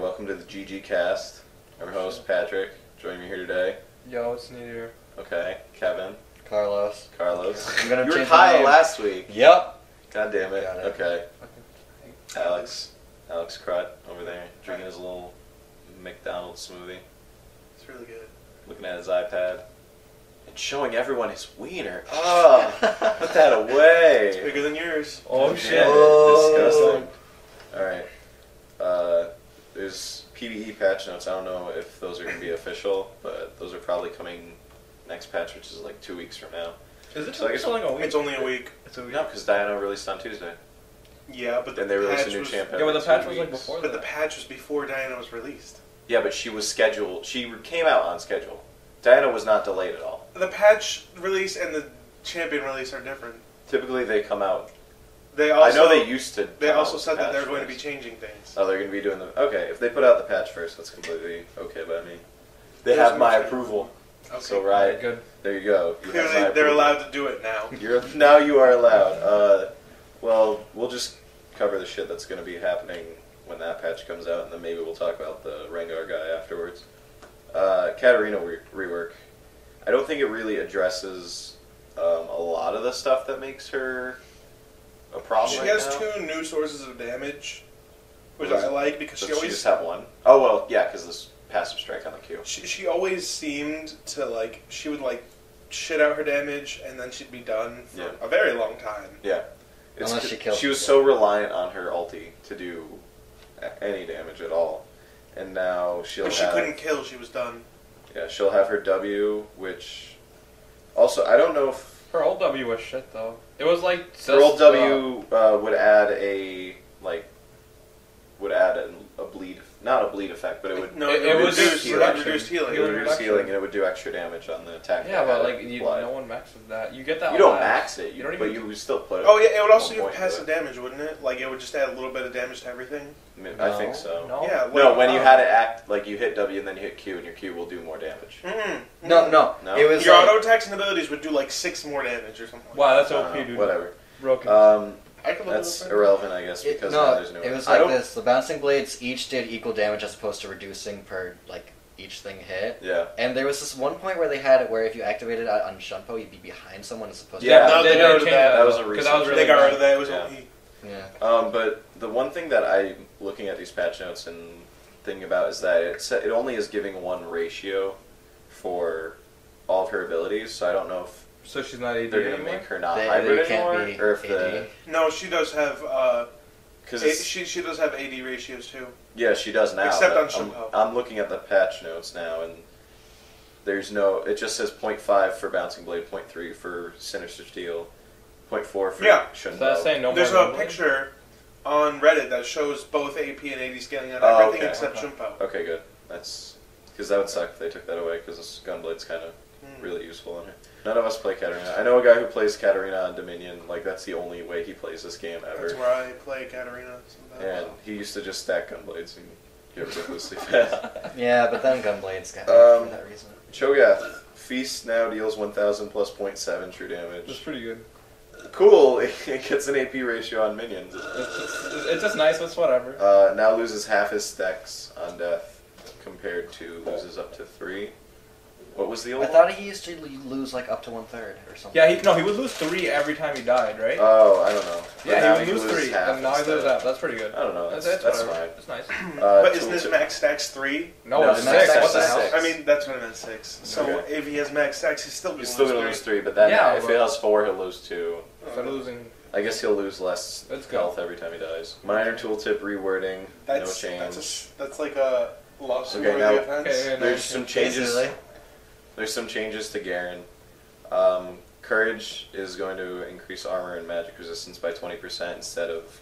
Welcome to the GGCast. I'm your host, Patrick. Joining me here today. Yo, it's new year. Okay, Kevin. Carlos. I'm gonna you were change Kyle my name. last week. Yep. God damn it. Got it. Okay. Fucking Alex Crut over there drinking his little McDonald's smoothie. It's really good. Looking at his iPad. And showing everyone his wiener. Oh, put that away. It's bigger than yours. Oh shit. Disgusting. Alright. There's PvE patch notes. I don't know if those are going to be official, but those are probably coming next patch, which is like 2 weeks from now. Is it So I guess like a week? It's only a week. It's a week. No, because Diana released on Tuesday. Yeah, but Then they released a patch new was, champ. Yeah, but the every patch 2 was like weeks. before But that. the patch was before Diana was released. Yeah, but she was scheduled. She came out on schedule. Diana was not delayed at all. The patch release and the champion release are different. Typically, they come out. They also I know they used to. They come also out with said the that they're patch going to be first. changing things. Oh, they're going to be doing the. Okay, if they put out the patch first, that's completely okay by me. They There's have my no- approval. Okay. So right, Good. there you go. You have my Clearly, they're approval. allowed to do it now. Now you are allowed. Well, we'll just cover the shit that's going to be happening when that patch comes out, and then maybe we'll talk about the Rengar guy afterwards. Katarina rework. I don't think it really addresses a lot of the stuff that makes her a problem She right has now. 2 new sources of damage, which Does- I like because Does she always just have one? Oh, well, yeah, because this passive strike on the Q. she always seemed to like she would like shit out her damage and then she'd be done for Yeah. a very long time. Yeah. Unless she kills She was people. so reliant on her ulti to do any damage at all. And now she'll But she have... couldn't kill; she was done. Yeah, she'll have her W, which... Also, I don't know if... Her old W was shit though. It was like Her old just, W would add a... Like... Would add a bleed... Not a bleed effect, but it would... No, It it was would just reduce reduction. reduced healing. It would Healing reduce reduction. healing, and it would do extra damage on the attack. Yeah, that but had like it you, applied. no one maxes that. You get that. You don't last. max it, You don't but even- you would still put it. Oh yeah, it would also one give point to passive it. damage, wouldn't it? Like it would just add a little bit of damage to everything. I No. think so. No. Yeah. Like, No, when you had it act, like you hit W and then you hit Q, and your Q will do more damage. No. No? It was Your like, auto attacks and abilities would do like 6 more damage or something. Wow, that's I OP, don't know, dude. Whatever. Broken. I could look That's it up. irrelevant, I guess, because now there's no. it was I like don't. this. The bouncing blades each did equal damage as opposed to reducing per like each thing hit. Yeah. And there was this one point where they had it where if you activated it on Shunpo, you'd be behind someone as opposed Yeah, no, they got rid of changed that. That was a 'cause recent that was really They got bad. rid of that. It was Yeah. OP. to. Yeah. But the one thing that I'm looking at these patch notes and thinking about is that it only is giving one ratio for all of her abilities, so I don't know if So she's not AD they're going to anymore? make her not They hybrid can't anymore, be or if AD. No, she does have. because She does have AD ratios too. yeah, she does now. Except but on Shunpo. I'm looking at the patch notes now, and there's no. It just says 0.5 for Bouncing Blade, 0.3 for Sinister Steel, 0.4 for Yeah. Shunpo. So that's saying no There's more. a Gunblade? picture on Reddit that shows both AP and AD scaling on Oh, everything okay. except Okay. Shunpo. Okay, good. That's because that would suck if they took that away, because this Gunblade's kind of really useful in it. None of us play Katarina. I know a guy who plays Katarina on Dominion. Like, that's the only way he plays this game ever. That's where I play Katarina sometimes. And he used to just stack Gunblades and get ridiculously fast. Yeah, but then Gunblades got Um, for that reason. Cho'Gath. Feast now deals 1,000 plus 0.7 true That's damage. pretty good. Cool. It gets an AP ratio on minions. It's just nice. It's whatever. Now loses half his stacks on death compared to loses up to 3. What was the old I thought he used to lose like up to 1/3 or something. Yeah, he would lose 3 every time he died, right? Oh, I don't know. But now Yeah, he would lose 3, half and now he instead. loses half. That's pretty good. I don't know. That's whatever. fine. That's nice. But isn't Tool his tip. max stacks 3? No, No, it's his 6. max What the stacks hell? is 6. I mean, that's what I meant 6. So Okay. if he has max stacks, he's still going He's to still going to lose 3, but then Yeah, if he but- has 4, he'll lose 2. Instead of losing. I guess he'll lose less That's good. health every time he dies. Minor tooltip rewording, no change. That's like a lawsuit Okay, or now- the offense. Okay, There's some changes. Basically. There's some changes to Garen. Courage is going to increase armor and magic resistance by 20% instead of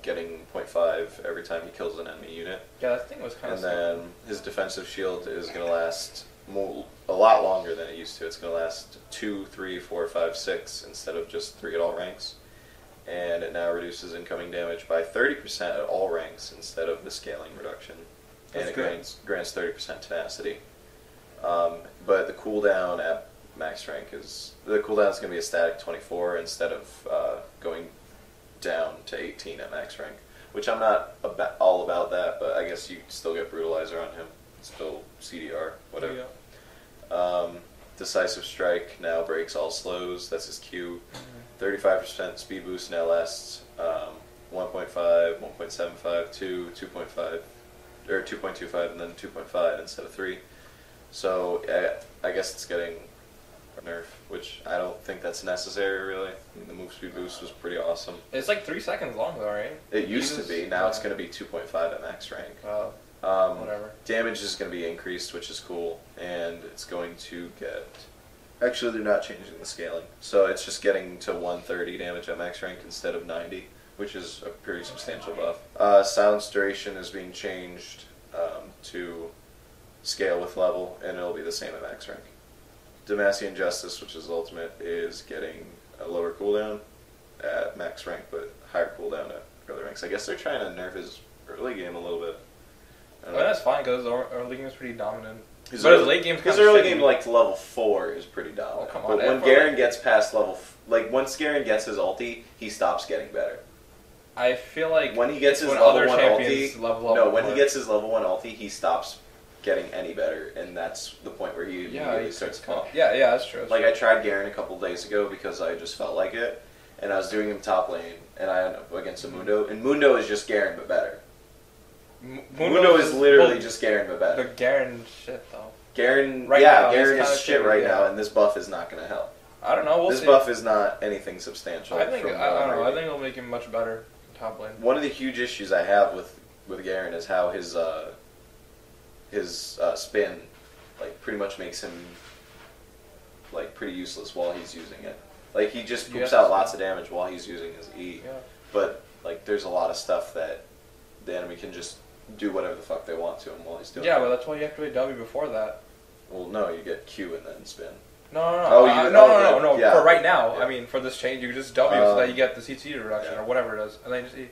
getting 0.5 every time he kills an enemy unit. Yeah, that thing was kind of And then his defensive shield is going to last a lot longer than it used to. It's going to last 2, 3, 4, 5, 6 instead of just 3 at all ranks. And it now reduces incoming damage by 30% at all ranks instead of the scaling reduction. And That's it good. grants 30% tenacity. But the cooldown at max rank is going to be a static 24 instead of going down to 18 at max rank. which I'm not all about that, but I guess you still get Brutalizer on him. Still CDR, whatever. Decisive Strike now breaks all slows. That's his Q. 35% speed boost now lasts 1.5, 1.75, 2, 2.5, or 2.25, and then 2.5 instead of 3. So I guess it's getting nerf, which I don't think that's necessary really. I mean, the move speed boost was pretty awesome. It's like 3 seconds long though, right? It used to be. Now it's going to be 2.5 at max rank. Whatever. Damage is going to be increased, which is cool, and it's going to get... Actually, they're not changing the scaling, so it's just getting to 130 damage at max rank instead of 90, which is a pretty substantial buff. Silence duration is being changed to scale with level, and it'll be the same at max rank. Demacian Justice, which is ultimate, is getting a lower cooldown at max rank, but higher cooldown at early ranks. I guess they're trying to nerf his early game a little bit. Well, that's fine because his early game is pretty dominant. His But his late game's his kinda early shitty. game, like to level 4, is pretty dominant. Oh, come on, but when for Garen like- gets past level, like once Garen gets his ulti, he stops getting better. I feel like When he gets it's his when level other 1 champions ulti, level up no, when he more. gets his level 1 ulti, he stops getting any better, and that's the point where he immediately he starts to kinda- fall. Yeah, that's true. That's Like true. I tried Garen a couple days ago because I just felt like it, and I was doing him top lane, and I ended up against a Mundo, and Mundo is just Garen but better. Mundo is literally just Garen but better. the Garen shit though. Garen, Right yeah, now, Garen he's is kinda shit shitty, right yeah. now, and this buff is not going to help. I don't know. We'll This see. buff is not anything substantial. I think from I don't know. I rating. think it'll make him much better in top lane. One of the huge issues I have with Garen is how his spin, like, pretty much makes him like pretty useless while he's using it. Like he just poops Yes. out lots of damage while he's using his E. Yeah. But like, there's a lot of stuff that the enemy can just do whatever the fuck they want to him while he's doing Yeah, it. but that's why you activate W before that. Well, no, you get Q and then spin. No, no, no. Oh, no. yeah. For right now, Yeah. I mean, for this change, you just W so that you get the CT reduction yeah. or whatever it is, and then just E.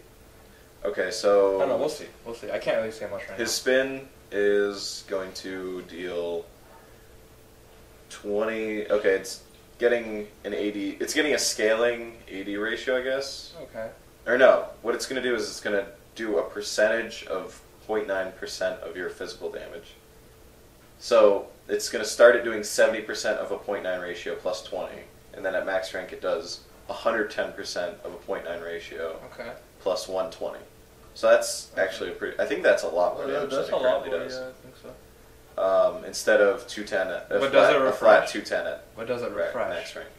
Okay, so I don't know. We'll see. We'll see. I can't really say much right his spin is going to deal 20. Okay, it's getting an 80. It's getting a scaling 80 ratio, I guess. now. Okay. Or no, what it's going to do is it's going to do a percentage of 0.9% of your physical damage. So it's going to start at doing 70% of a 0.9 ratio plus 20, and then at max rank it does 110% of a 0.9 ratio Okay. plus 120. So that's actually a pretty. I think that's a lot more Well, damage that's than a it lot currently more. does. Yeah, I think so. Instead of 210 at But a does flat, it a flat refresh? 210 at What does it ra- refresh? max rank.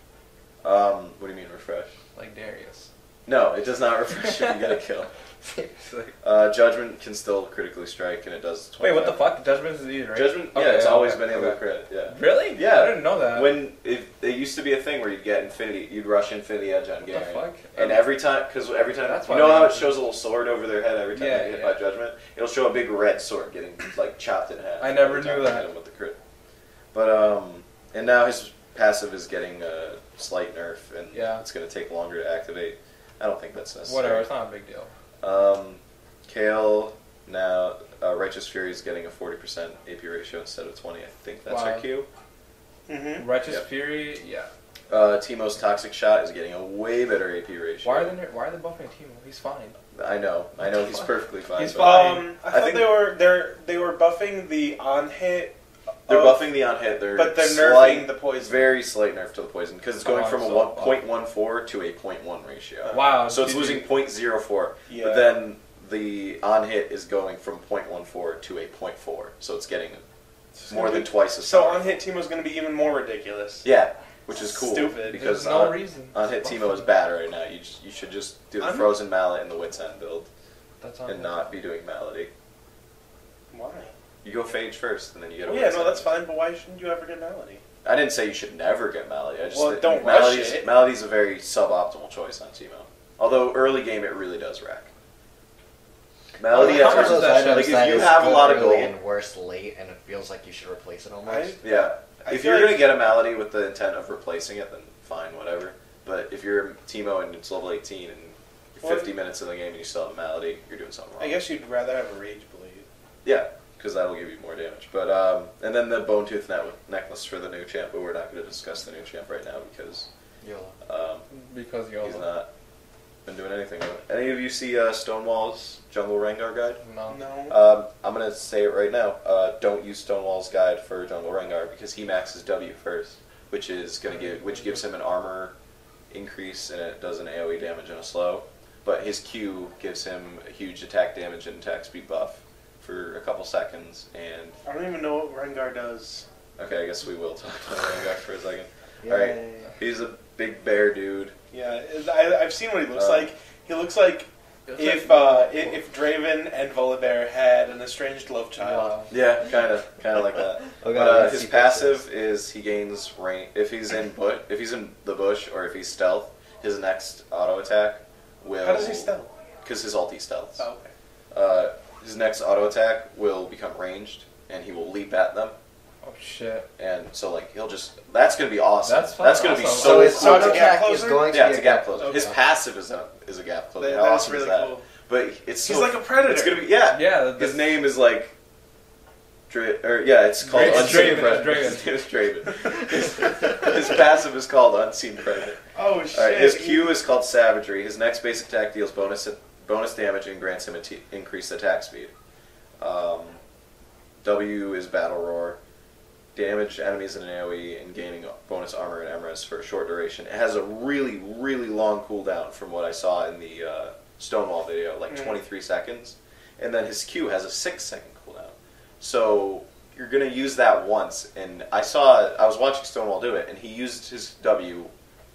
What do you mean refresh? Like Darius. No, it does not refresh if you get a kill. Seriously. Judgment can still critically strike, and it does. Wait, what the 25. fuck? Judgment is easy, right? Judgment, yeah, Okay, it's always okay, been able to okay. crit. Yeah. Really? Yeah. I didn't know that. When it used to be a thing where you'd get Infinity, you'd rush Infinity Edge on What the Garen, fuck? and every time, because every time, That's you why know they how it use it. shows a little sword over their head every time Yeah, they get hit yeah. by Judgment? It'll show a big red sword getting like chopped in half. I never every time knew you that. hit him with the crit. But and now his passive is getting a slight nerf, and Yeah. it's going to take longer to activate. I don't think that's necessary. Whatever. It's not a big deal. Kale now Righteous Fury is getting a 40% AP ratio instead of 20. I think that's her Wow. Q. Mm-hmm. Righteous Yep. Fury. Yeah. Teemo's Toxic Shot is getting a way better AP ratio. Why are they buffing Timo? He's fine. I know he's perfectly fine. He's but fine. I I thought think- they were buffing the on hit. They're buffing the on hit. But they're slight, nerfing the poison. Very slight nerf to the poison because it's Come going on, from a so 1.14 to a 0.1 ratio. Wow. So it's did losing you- 0.04. Yeah. But then the on hit is going from 0.14 to a 0.4. So it's getting more than twice as So powerful. on hit Timo's going to be even more ridiculous. Yeah, which is cool. Stupid. Because There's no reason. on hit Teemo is bad right now. You should just do the I'm- Frozen Mallet and the Wits End build That's not. and not be doing Malady. Why? You go Phage first, and then you get a Well, yeah, Wits no, End. that's fine. But why shouldn't you ever get Melody? I didn't say you should never get Malady. I just Well, think don't rush Malady's, it. Malady's a very suboptimal choice on Teemo. Although early game it really does rack. Malady, How at much first- is that shit? like if you have a lot of early gold, and worse late, and it feels like you should replace it almost. yeah. I If feel you're like- gonna get a Malady with the intent of replacing it, then fine, whatever. But if you're Teemo and it's level 18 and you're 50 minutes in the game and you still have a Malady, you're doing something wrong. I guess you'd rather have a Rage Blade. Yeah, because that'll give you more damage. But and then the Bone Tooth necklace for the new champ, but we're not going to discuss the new champ right now because YOLO. um, because he's not. been doing anything with it. Any of you see Stonewall's Jungle Rengar guide? No. I'm gonna say it right now. Don't use Stonewall's guide for Jungle Rengar because he maxes W first, which gives him an armor increase and it does an AOE damage and a slow. But his Q gives him a huge attack damage and attack speed buff for a couple seconds. And I don't even know what Rengar does. okay, I guess we will talk about Rengar for a second. Yay. All right, he's a big bear dude. Yeah, I've seen what he looks like. He looks like if Draven and Volibear had an estranged love child. Wow. Yeah, kind of like that. Oh, God, But let's his see passive is he gains range if he's in the bush or if he's stealth. His next auto attack will. How does he stealth? Because his ulti stealths. Oh, okay. His next auto attack will become ranged, and he will leap at them. Oh shit. And so like he'll just that's gonna be awesome. That's fun. That's gonna be Awesome. so. his So it's auto a gap attack is closer? going to yeah, be it's a gap closer. Okay. His passive is a gap closer. How That's awesome really is that? cool. But it's He's so, like a predator. It's gonna be yeah. His name is like. It's called It's Unseen Draven, Predator. it's His name is Draven. His passive is called Unseen Predator. Oh shit. Alright, his Q is called Savagery. His next basic attack deals bonus damage and grants him increased attack speed. W is Battle Roar. Damage enemies in an AoE and gaining bonus armor and Emrys for a short duration. It has a really, really long cooldown from what I saw in the Stonewall video, like 23 seconds. And then his Q has a 6-second cooldown. So you're going to use that once. And I was watching Stonewall do it, and he used his W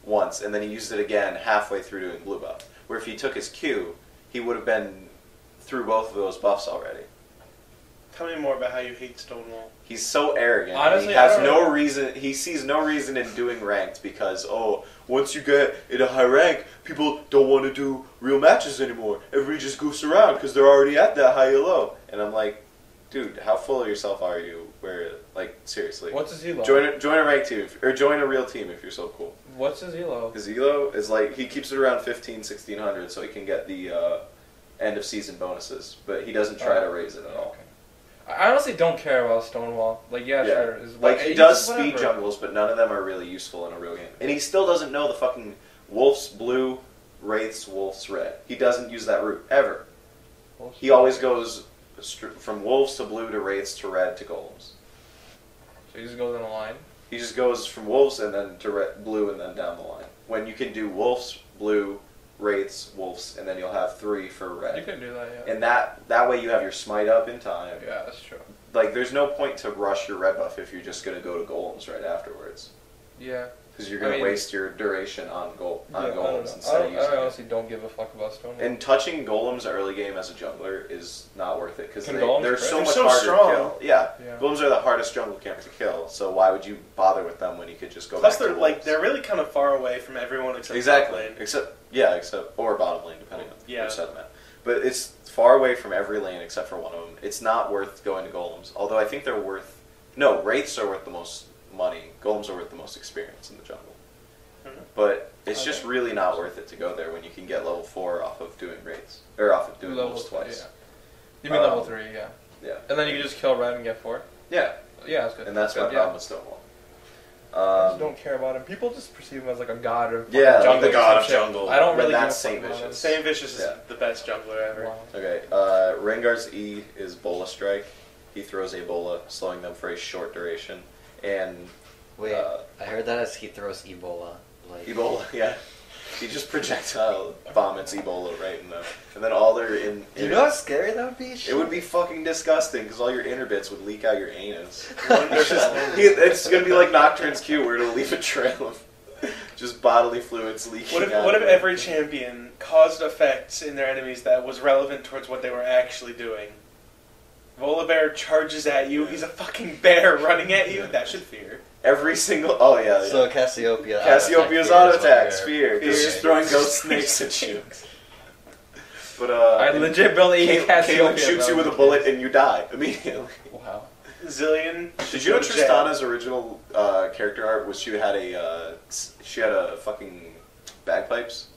once, and then he used it again halfway through doing blue buff. Where if he took his Q, he would have been through both of those buffs already. Tell me more about how you hate Stonewall. He's so arrogant. Honestly, he has I don't no know. reason. He sees no reason in doing ranked because once you get in a high rank, people don't want to do real matches anymore. Everybody just goofs around because they're already at that high elo. And I'm like, dude, how full of yourself are you? Seriously. What's his elo? Join a ranked team or join a real team if you're so cool. What's his elo? His elo is like he keeps it around 1600 so he can get the end of season bonuses, but he doesn't try to raise it at all. Okay. I honestly don't care about Stonewall. Like, yeah, sure. He he's does just speed whatever. jungles, but none of them are really useful in a real game. And he still doesn't know the fucking Wolf's blue, Wraith's Wolf's red. He doesn't use that route, ever. He always goes from Wolves to blue to Wraiths to red to Golems. So he just goes in a line? He just goes from Wolves and then to blue and then down the line. When you can do Wolves, blue, Wraiths, Wolves, and then you'll have 3 for red. You can do that, yeah. And that way you have your smite up in time. Yeah, that's true. Like, there's no point to rush your red buff if you're just going to go to Golems right afterwards. Yeah. Because you're going to waste your duration on Golems I instead of using it. honestly don't give a fuck about Stonewall. And touching Golems early game as a jungler is not worth it because Can Golems they're crit? so They're much so harder strong. to kill. Yeah. Yeah. Golems are the hardest jungle camp to kill, so why would you bother with them when you could just go Plus, back to they're Wolves? they're really kind of far away from everyone except Exactly. top lane. Except or bottom lane, depending on Yeah. which side I'm at. But it's far away from every lane except for one of them. It's not worth going to Golems. Although I think they're worth... No, Wraiths are worth the most money. Golems are worth the most experience in the jungle. But it's just really not worth it to go there when you can get level 4 off of doing Wraiths. Or off of doing level Wolves 3, twice. yeah. You mean level 3, yeah. Yeah. And then you can just kill red and get 4? Yeah. Yeah, that's good. And that's my good, problem with Stonewall. I just don't care about him. People just perceive him as like a god of Yeah, like jungle the or god some of shit. jungle. I don't When really that's give a Saint fuck about Vicious. Saint Vicious is Yeah. the best jungler ever. Wow. Okay, Rengar's E is Bola Strike. He throws a Bola, slowing them for a short duration. And Wait, I heard that as he throws Ebola. Like, Ebola, yeah. He just projectile vomits Ebola right in them. And then all their you know how scary that would be? It would be fucking disgusting because all your inner bits would leak out your anus. Wonderful. It's going to be like Nocturne's Q where it'll leave a trail of just bodily fluids leaking out. What if every champion caused effects in their enemies that was relevant towards what they were actually doing? Volibear charges at you. He's a fucking bear running at you. That should fear. Every single... Oh, yeah. So Cassiopeia. Cassiopeia's auto attack, Sphere. Because Fear. she's throwing ghost snakes at you. But, I legit built a Caitlyn Cassiopeia. shoots you bro. with a bullet and you die immediately. Wow. Zillion. Did you know go to jail. Tristana's original character art was she had a fucking bagpipes?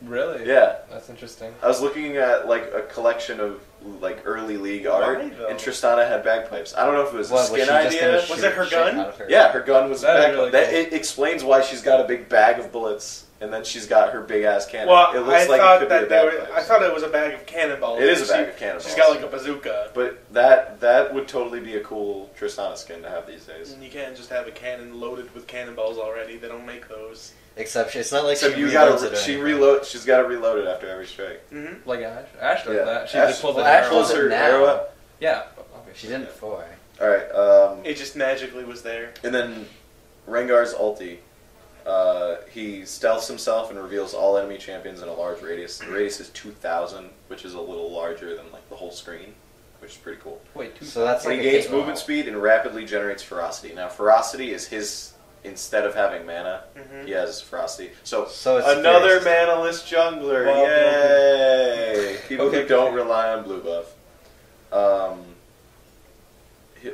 Really? Yeah. That's interesting. I was looking at like a collection of like early league art, Why, though? and Tristana had bagpipes. I don't know if it was What, a was skin she just gonna idea. Was it her shit gun? out of her? Yeah, her gun was a That is bagpipe. really That cool. it explains why she's got a big bag of bullets and then she's got her big ass cannon. Well, it looks I like thought it could be a that bagpipe. I thought it was a bag of cannonballs. It is a bag of cannonballs. She's got like a bazooka. But that would totally be a cool Tristana skin to have these days. And you can't just have a cannon loaded with cannonballs already. They don't make those. Except it's not like Except she you reloads gotta it or she anything. reload. She's got to reload it after every strike. Mm-hmm. Like Ash. Ash does Yeah. that. She Ash- just pulls well, an Ash arrow. pulls Pulls her now. arrow up. Yeah. Okay. She didn't before. All right. It just magically was there. And then Rengar's ulti. He stealths himself and reveals all enemy champions in a large radius. The radius is 2,000, which is a little larger than like the whole screen, which is pretty cool. Wait, two. So that's And like he a gains cake- movement speed and rapidly generates ferocity. Now, ferocity is his. Instead of having mana, Mm-hmm. he has ferocity. So it's another fierce. mana-less jungler. Well, Yay! People okay, who don't okay. rely on blue buff.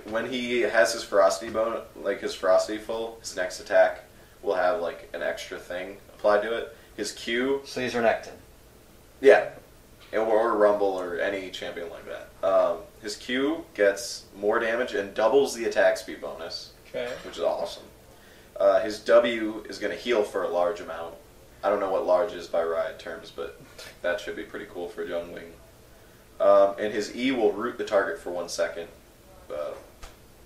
When he has his ferocity bone, like his ferocity full, his next attack will have like an extra thing applied to it. His Q, So he's Renekton. yeah, or Rumble or any champion like that. His Q gets more damage and doubles the attack speed bonus, Okay. which is awesome. His W is going to heal for a large amount. I don't know what large is by Riot terms, but that should be pretty cool for jungling. And his E will root the target for 1 second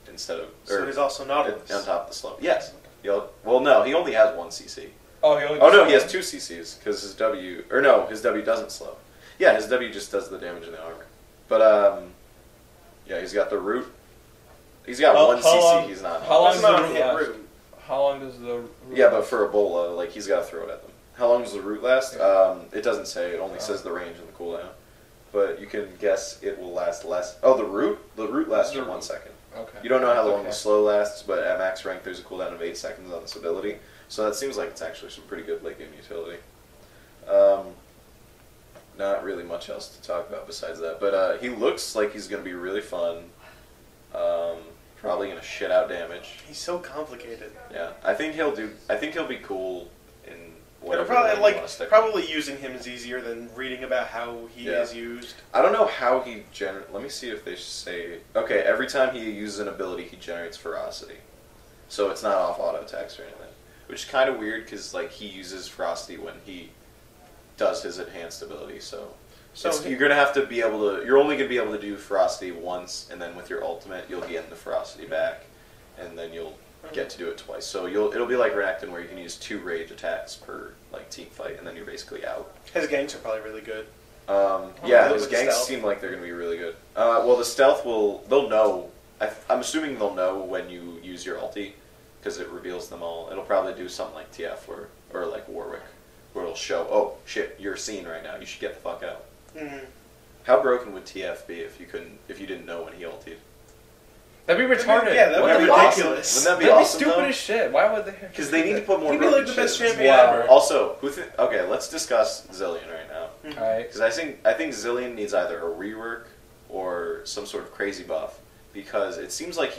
instead of So he's also Nautilus. on top of the slope. Yes. Well, no, he only has 1 CC. Oh, he only. Oh no, does he has one? 2 CCs because his W, or no, his W doesn't slow. Yeah, his W just does the damage in the armor. But yeah, he's got the root. He's got How 1 CC. long- He's not. how long That's does the not root hit last? root. How long does the? Yeah, but for Ebola, like he's got to throw it at them. How long does the root last? It doesn't say. It only says the range and the cooldown. But you can guess it will last less. Oh, the root. The root lasts for 1 second. Okay. You don't know how long Okay. the slow lasts, but at max rank there's a cooldown of 8 seconds on this ability. So that seems like it's actually some pretty good late game utility. Not really much else to talk about besides that, but he looks like he's going to be really fun. Probably going to shit out damage. He's so complicated. Yeah, I think he'll be cool in But whatever probably lane you like wanna stick him. probably using him is easier than reading about how he Yeah. is used. I don't know how he Let me see if they say. Okay, every time he uses an ability, he generates ferocity, so it's not off auto attacks or anything, which is kind of weird because like he uses ferocity when he does his enhanced ability. So you're gonna have to be able to. You're only gonna be able to do ferocity once, and then with your ultimate, you'll gain the ferocity back, and then you'll get to do it twice. So it'll be like Renekton where you can use 2 rage attacks per like team fight, and then you're basically out. His ganks are probably really good. Yeah, really those with ganks stealth. seem like they're going to be really good. Well, the stealth they'll know. I'm assuming they'll know when you use your ulti, because it reveals them all. It'll probably do something like TF or like Warwick, where it'll show, oh shit, you're seen right now. You should get the fuck out. Mm-hmm. How broken would TF be if you didn't know when he ultied? That'd be retarded. Yeah, that'd Wouldn't be that be ridiculous. Awesome? Wouldn't that be That'd be awesome? stupid though? as shit. Why would they? Because they need to put more. He'd be like broken the best shit. champion Wow. ever. Also, okay, let's discuss Zillion right now. Alright. Because I think Zillion needs either a rework or some sort of crazy buff. Because it seems like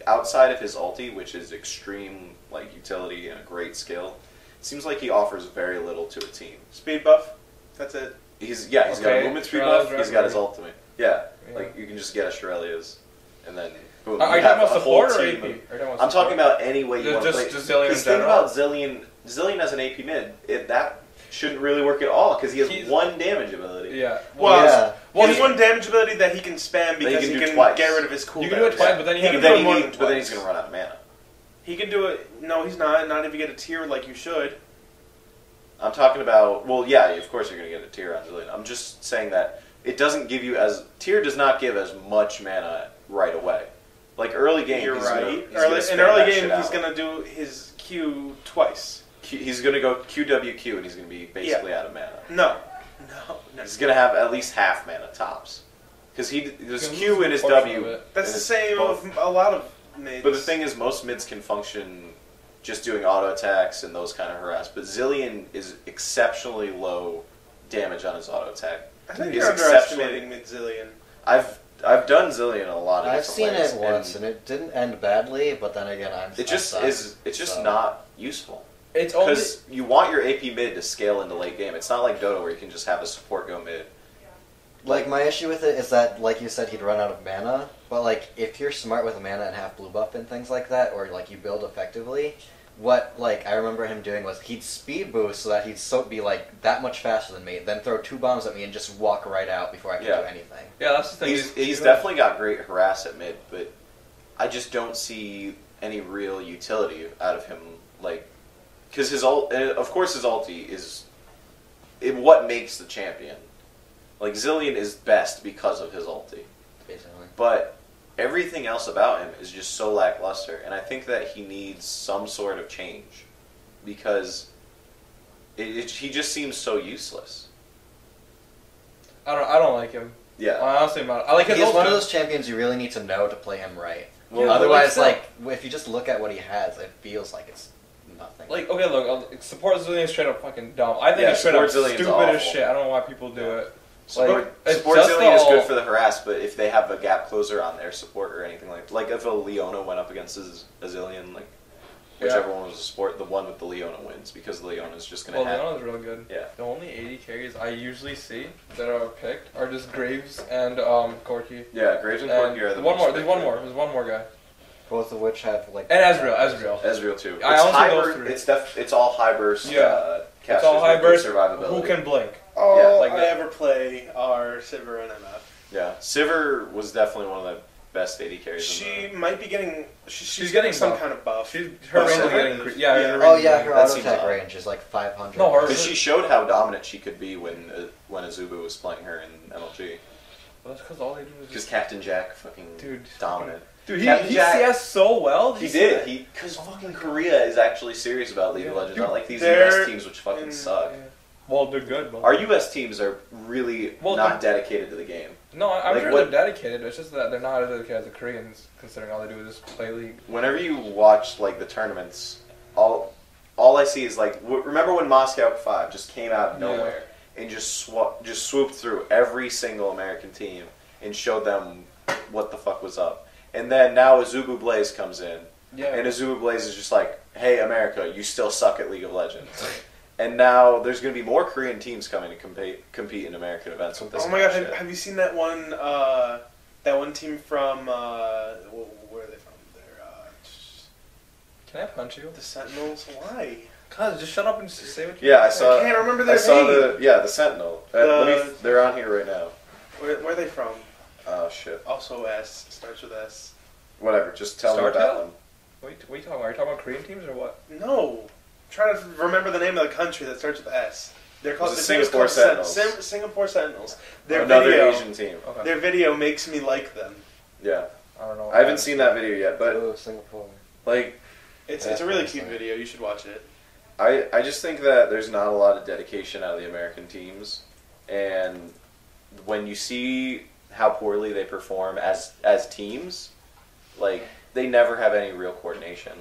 outside of his ulti, which is extreme like utility and a great skill, it seems like he offers very little to a team. Speed buff. That's it. He's got a Okay, movement speed Shirelli's buff. He's got his right. ultimate. Yeah, Yeah. like you can just get a Shirelia's, and then boom. Are you you have talking about a whole support or team AP? of- Are you talking about I'm talking support? about any way you want to play. Just Zillion in Think general? about Zillion. Zillion as an AP mid. That shouldn't really work at all because he has He's- 1 damage ability. Yeah. Well, yeah. Well, he- he's one damage ability that he can spam he because can he do can twice. get rid of his cooldown. You can do it twice, but then you He have can to do Then it more he than but then he's twice. going to run out of mana. He can do it. No, he's not. Not if you get a tier like you should. I'm talking about, well, yeah, of course you're going to get a tier on Zillion. I'm just saying that it doesn't give you tier does not give as much mana right away. Like early game, You're he's right. Gonna, he's gonna In spam early that game, shit he's out. gonna do his Q twice. He's going to go QWQ and he's going to be basically out of mana. No. He's going to have at least half mana tops. Because there's He'll Q lose in his a portion W. of it. That's and the it's same both. with a lot of mids. But the thing is, most mids can function just doing auto attacks and those kind of harass. But Zillion is exceptionally low damage on his auto attack. I think He's you're underestimating Mid-Zillion. I've done Zillion in a lot of I've different seen ways, it once, and it didn't end badly. But then again, it's just so. not useful. It's only. Because you want your AP mid to scale into late game. It's not like Dota where you can just have a support go mid. Like, my issue with it is that, like you said, he'd run out of mana. But, like, if you're smart with mana and have blue buff and things like that, or, like, you build effectively, what like I remember him doing was he'd speed boost so that he'd be like that much faster than me, then throw 2 bombs at me and just walk right out before I could do anything. Yeah, that's the thing. He's definitely got great harass at mid, but I just don't see any real utility out of him. Like, because his ult, of course, his ulti is what makes the champion. Like Zillion is best because of his ulti, Basically. but everything else about him is just so lackluster, and I think that he needs some sort of change because he just seems so useless. I don't like him. Yeah, Honestly, I like his He's ult one of too. those champions you really need to know to play him right. Well, Otherwise, like, if you just look at what he has, it feels like it's nothing. Like, okay, look, support Zillion is straight up fucking dumb. I think Yeah, it's straight up support Zillion's stupid awful. as shit. I don't know why people do it. Support it's support just Zillion is all- good for the harass, but if they have a gap closer on their support or anything like if a Leona went up against a Zillion, like whichever one was a support, the one with the Leona wins because the Leona is just gonna Well, have. Leona's real good. Yeah. The only 80 carries I usually see that are picked are just Graves and Corki. Yeah, Graves and Corki are the one most more. There's picked. There's one more guy. Both of which have like And Ezreal. Ezreal too. I It's honestly high those burst. three. It's all high burst. Yeah. Casters It's all high with good burst. survivability. Who can blink? All like I that. ever play are Sivir and MF. Yeah, Sivir was definitely one of the best AD carries. She might be getting. She's getting getting some buff. kind of buff. Her Oh, range is Sivir? getting increased. Yeah. Yeah. Her Oh range is yeah, getting her That auto seems attack odd. range is like 500. No, her- Because she showed how dominant she could be when Azubu was playing her in MLG. Well, that's because all they do is Because Captain Jack fucking Dude, dominant. Dude, he Captain Jack- CS so well. He see did. that? Because fucking Korea is actually serious about League of Yeah. Legends, Dude, not like these they're US teams which fucking in- suck. Yeah. Well, they're good. But Our US teams are really Well, not dedicated to the game. no, I'm like sure what- they're dedicated. It's just that they're not as dedicated as the Koreans, considering all they do is just play League. Whenever you watch like the tournaments, all I see is like remember when Moscow 5 just came out of Yeah. nowhere and just swooped through every single American team and showed them what the fuck was up. And then now Azubu Blaze comes in, Yeah. and Azubu Blaze is just like, "Hey America, you still suck at League of Legends." And now there's going to be more Korean teams coming to compete in American events with this. Oh my kind god! of shit. Have you seen that one? That one team from where are they from? They're Can I punch you? the Sentinels. Why? Cuz, just shut up and just say what you Yeah, I saw. I can't remember their I saw name. the Sentinel. They're on here right now. Where are they from? Oh shit. Also S. Starts with S. Whatever. Just tell me Startail? about them. What are you talking about? Are you talking about Korean teams or what? No. I'm trying to remember the name of the country that starts with S. They're called Was it the team is Singapore called Sentinels? Singapore Sentinels. Their Another video, Asian team. Okay. Their video makes me like them. Yeah. I don't know. I haven't seen that video yet, but Oh, Singapore. like, It's That's a really nice, cute right? video. You should watch it. I just think that there's not a lot of dedication out of the American teams, and when you see how poorly they perform as teams, like they never have any real coordination.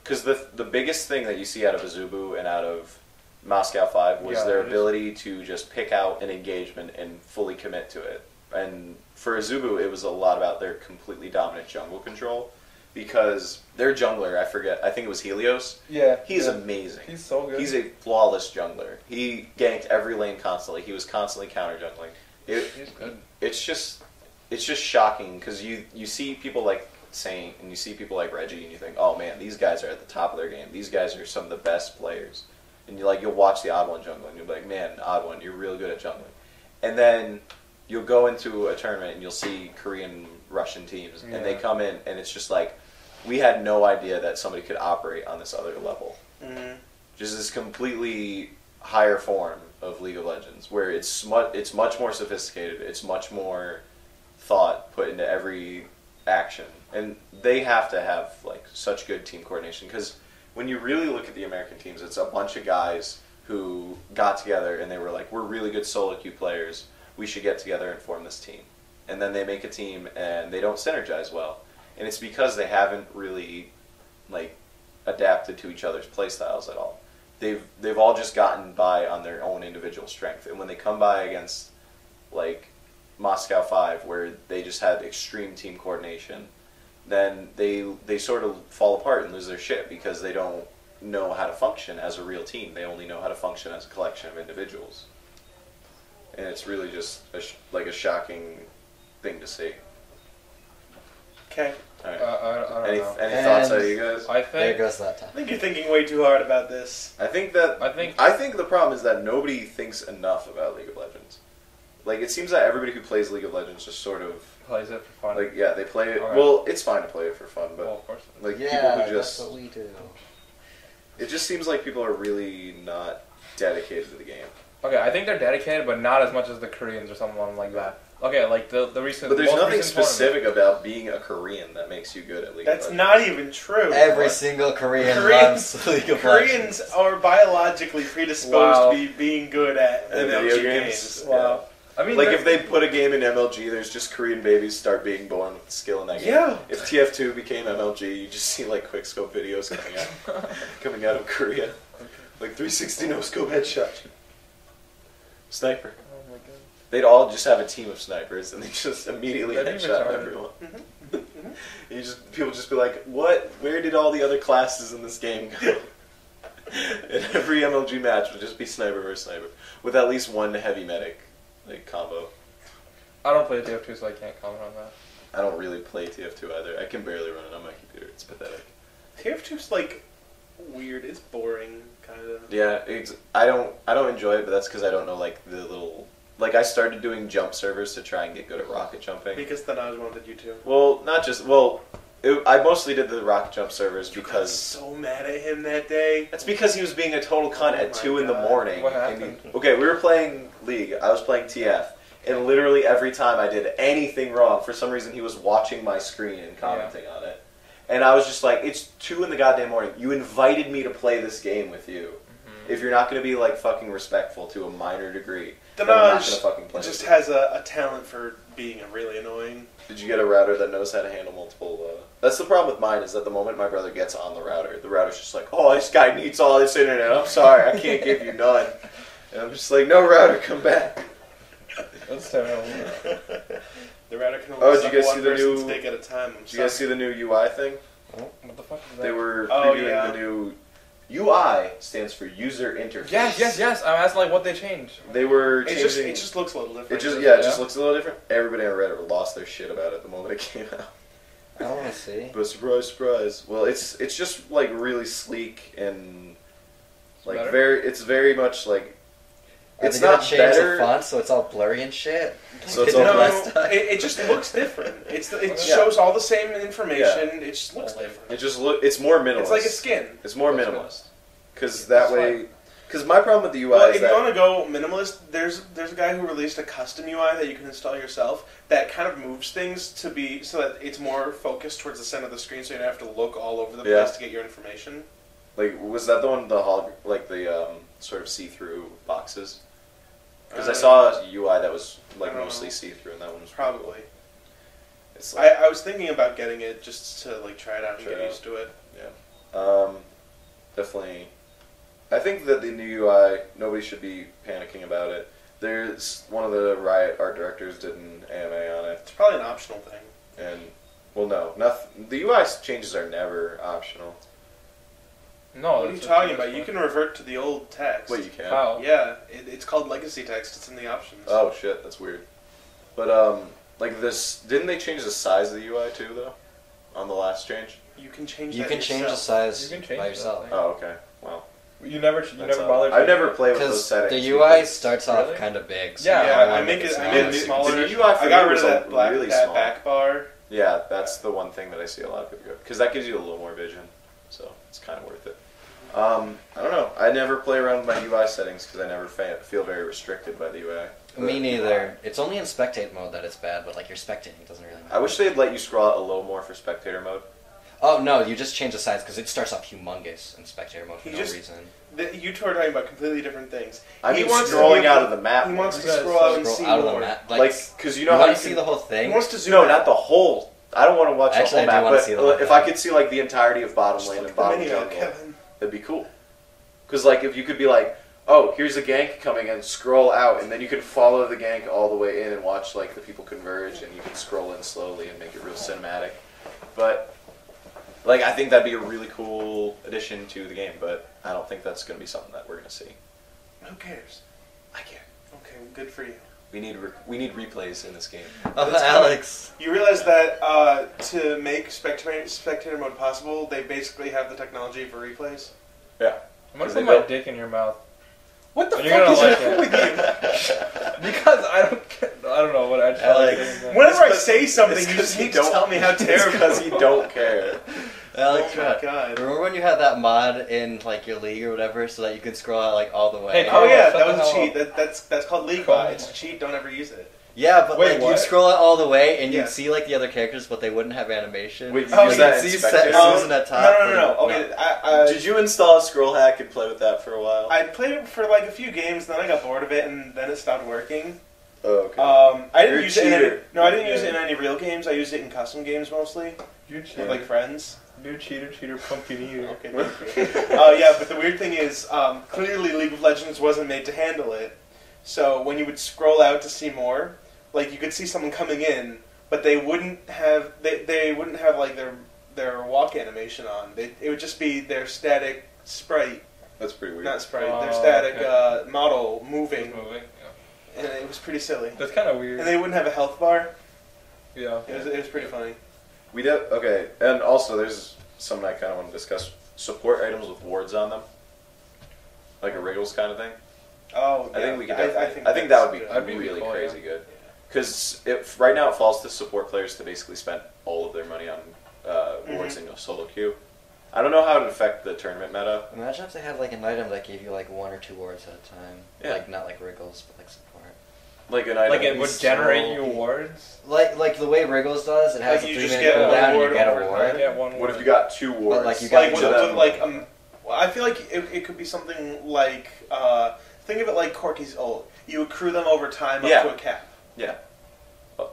Because the biggest thing that you see out of Azubu and out of Moscow 5 was Yeah, their it is. ability to just pick out an engagement and fully commit to it. And for Azubu, it was a lot about their completely dominant jungle control. Because their jungler, I think it was Helios, Yeah. he's yeah. amazing. He's so good. He's a flawless jungler. He ganked every lane constantly. He was constantly counter jungling. He's good. It's just shocking because you see people like Saint and you see people like Reggie and you think, oh man, these guys are at the top of their game. These guys are some of the best players. And you'll watch the Odd One jungling and you'll be like, man, Odd One, you're really good at jungling. And then you'll go into a tournament and you'll see Korean, Russian teams and they Yeah. come in and it's just like, we had no idea that somebody could operate on this other level. Mm-hmm. Just this completely higher form of League of Legends, where it's much more sophisticated, it's much more thought put into every action, and they have to have like such good team coordination. Because when you really look at the American teams, it's a bunch of guys who got together and they were like, "We're really good solo queue players. We should get together and form this team." And then they make a team and they don't synergize well, and it's because they haven't really like adapted to each other's playstyles at all. They've all just gotten by on their own individual strength, and when they come by against like Moscow 5, where they just had extreme team coordination, then they sort of fall apart and lose their shit because they don't know how to function as a real team. They only know how to function as a collection of individuals, and it's really just like a shocking thing to see. Okay. All right. don't Any know. thoughts out of you guys? I There think goes that I time. think you're thinking way too hard about this. I think the problem is that nobody thinks enough about League of Legends. Like, it seems that everybody who plays League of Legends just sort of, plays it for fun. like, yeah, they play it. Okay. Well, it's fine to play it for fun, but well, of course. like Yeah, people who that's just, what we do. it just seems like people are really not dedicated to the game. Okay, I think they're dedicated, but not as much as the Koreans or someone like that. Okay, like the recent. But there's most nothing recent tournament. specific about being a Korean that makes you good at League That's of Legends. not even true. Every single Korean Koreans- loves League of Koreans Legends. are biologically predisposed Wow. to being good at At MLG video games. Wow. I mean, Like they're- if they put a game in MLG, there's just Korean babies start being born with skill in that game. Yeah. If TF2 became MLG, you just see like quickscope videos coming out of Korea, like 360 no scope headshot, sniper. Oh my god. They'd all just have a team of snipers, and they just immediately That'd be headshot retarded. everyone. People just be like, "What? Where did all the other classes in this game go?" And every MLG match would just be sniper versus sniper, with at least one heavy medic, like combo. I don't play TF2, so I can't comment on that. I don't really play TF2 either. I can barely run it on my computer. It's pathetic. TF2's like weird. It's boring, kind of. Yeah, I don't enjoy it, but that's because I don't know like the little. Like I started doing jump servers to try and get good at rocket jumping. Because then I wanted you to. Well, not just I mostly did the rocket jump servers You got because so mad at him that day. that's because he was being a total cunt Oh at my 2 in the God. morning. What and happened? Okay, we were playing League. I was playing TF, and literally every time I did anything wrong, for some reason he was watching my screen and commenting on it. And I was just like, it's 2 in the goddamn morning. You invited me to play this game with you. If you're not going to be like fucking respectful to a minor degree, then I'm not going to fucking play. Just with has a talent for being really annoying. you. Did you get a router that knows how to handle multiple? That's the problem with mine. Is that the moment my brother gets on the router's just like, oh, this guy needs all this internet. I'm sorry, I can't give you none. And I'm just like, no router, come back. That's terrible. The router can Oh, only did you suck guys one see the person's new- dick at a time. Did you guys see the new UI thing? What the fuck is that? They were Oh, previewing yeah. the new UI stands for user interface. Yes. I'm asking like what they changed. They were It changing. just looks a little different. It just Yeah. just looks a little different. Everybody on Reddit lost their shit about it the moment it came out. I don't want to see. But surprise, surprise. Well, it's just like really sleek and like Better? it's very much like Are it's they gonna not change better. the font so it's all blurry and shit? So it's They all did No, last time. it just looks different. It Yeah. shows all the same information. It just looks different. It just it's more minimalist. It's like a skin. It's more That's minimalist because that That's way. Because my problem with the UI Well, is if you that want to go minimalist, there's a guy who released a custom UI that you can install yourself that kind of moves things to be so that it's more focused towards the center of the screen, so you don't have to look all over the Yeah. place to get your information. like was that the one the sort of see-through boxes? Because I saw a UI that was like I don't mostly know. see-through, and that one was Probably. It's like, I was thinking about getting it just to like try it out and Try get it out. used to it. definitely. I think that the new UI, nobody should be panicking about it. There's one of the Riot art directors did an AMA on it, It's probably an optional thing. and well, no, nothing. The UI changes are never optional. No. What are you talking about? You can revert to the old text. Wait, you can? How? Yeah, it's called legacy text. It's in the options. Oh shit, that's weird. But like this, didn't they change the size of the UI too, though? On the last change? You can change. You that can change the yourself. size You can change by that yourself. thing. Oh, okay. Wow. You never That's bothered. I've never played with those Because settings. the UI starts off Really? kind of big. So Yeah, you Yeah, don't I wanna make it it. I small. make The it new- smaller. the new UI for I got me rid was of that black really that small. back bar. Yeah, that's the one thing that I see a lot of people go because that gives you a little more vision, so it's kind of worth it. I don't know. I never play around with my UI settings because I never feel very restricted by the UI. Me neither. It's only in spectate mode that it's bad, but like you're spectating, it doesn't really matter. I wish they'd let you scroll out a little more for spectator mode. Oh no, you just change the size because it starts off humongous in spectator mode for You no just- reason. You two are talking about completely different things. I He mean, wants to scrolling be out able- of the map. He more. wants to You guys scroll out and Scroll see out of more. the map, Like, because you know how want you to see can- the whole He thing. wants to zoom No, out. not the whole. I don't want to watch Actually, the I whole do map, wanna but see the whole if thing. I could see like the entirety of bottom Just lane look and at the bottom menu, jungle, Kevin. that'd be cool. Because like if you could be like, oh, here's a gank coming, and scroll out, and then you could follow the gank all the way in and watch like the people converge, and you can scroll in slowly and make it real cinematic. But like I think that'd be a really cool addition to the game, but I don't think that's going to be something that we're going to see. Who cares? I care. Okay, well, good for you. We need replays in this game. Oh, That's Alex. You realize that to make spectator mode possible, they basically have the technology for replays. I'm gonna put my dick in your mouth. What the And fuck you're is gonna like wrong with you? Because I don't know what I try Alex, saying that. Whenever I It's 'cause- say something, it's you 'cause just you need to don't- tell me how It's terrible. because you don't care. Alex, Oh my god. remember when you had that mod in like your league or whatever, so that you could scroll out like all the way? Hey, Oh yeah, shut that the was a hell cheat. up. That's called league Come buy. on. It's a cheat. Don't ever use it. Yeah, but Wait, like what? you'd scroll out all the way and Yeah. you'd see like the other characters, but they wouldn't have animation. Wait, Oh, use you that can in see Spectator? Susan at top. No. or- Okay, Did you install a scroll hack and play with that for a while? I played it for like a few games, then I got bored of it, and then it stopped working. Oh, okay. I didn't You're a use it in any. cheater. No, I didn't use it in any real games. I used it in custom games mostly You with cheater. like friends. You cheater, pumpkin eater. Okay. Thank you. Yeah, but the weird thing is, clearly League of Legends wasn't made to handle it. So when you would scroll out to see more, like you could see someone coming in, but they wouldn't have they wouldn't have like their walk animation on. It would just be their static sprite, That's pretty weird. not sprite, their Oh, static okay. model moving, Moving. Yeah. and it was pretty silly. That's kind of weird. And they wouldn't have a health bar. Yeah. It was pretty funny. We did okay, and also there's something I kind of want to discuss: support items with wards on them, like a Wriggles kind of thing. Oh, I yeah. think we could. I Definitely, I think that's that would be good. That'd be really cool, crazy yeah. good. Because right now it falls to support players to basically spend all of their money on wards in a solo queue. I don't know how it would affect the tournament meta. Imagine if they had like an item that gave you like 1 or 2 wards at a time. Yeah. Like not like Wriggles, but like support. Like an item. Like it would so- generate you awards. Like the way Wriggles does, it has Like a you 3 just minute get a cooldown and ward you get over a time. ward. Yeah, one. What if you got 2 wards? like, you got Like, one to of them? with like well, I feel like it could be something like think of it like Corky's ult. You accrue them over time Yeah. up to a cap.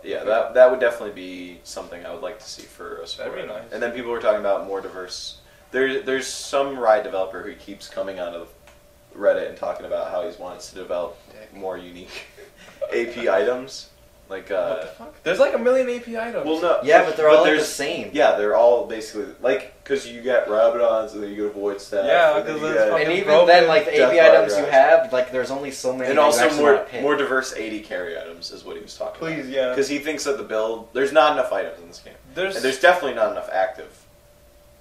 Yeah, that would definitely be something I would like to see for a support. That'd be item. nice. And then people were talking about more diverse. There's some Riot developer who keeps coming onto Reddit and talking about how he wants to develop more unique AP items. Like, What the fuck? There's like a million AP items. well, no, Yeah, but they're all like the there's- same. Yeah, they're all basically like because you get Rabadons and then you get Void Staff. Yeah, and then 'cause you it's get- fucking And even broken. then, like the AP Death items you Fire have, like there's only so many. and that you also actually wanna more pick. more diverse AD carry items is what he was talking Please, about. yeah. Because he thinks that the build there's not enough items in this game, There's and there's definitely not enough active.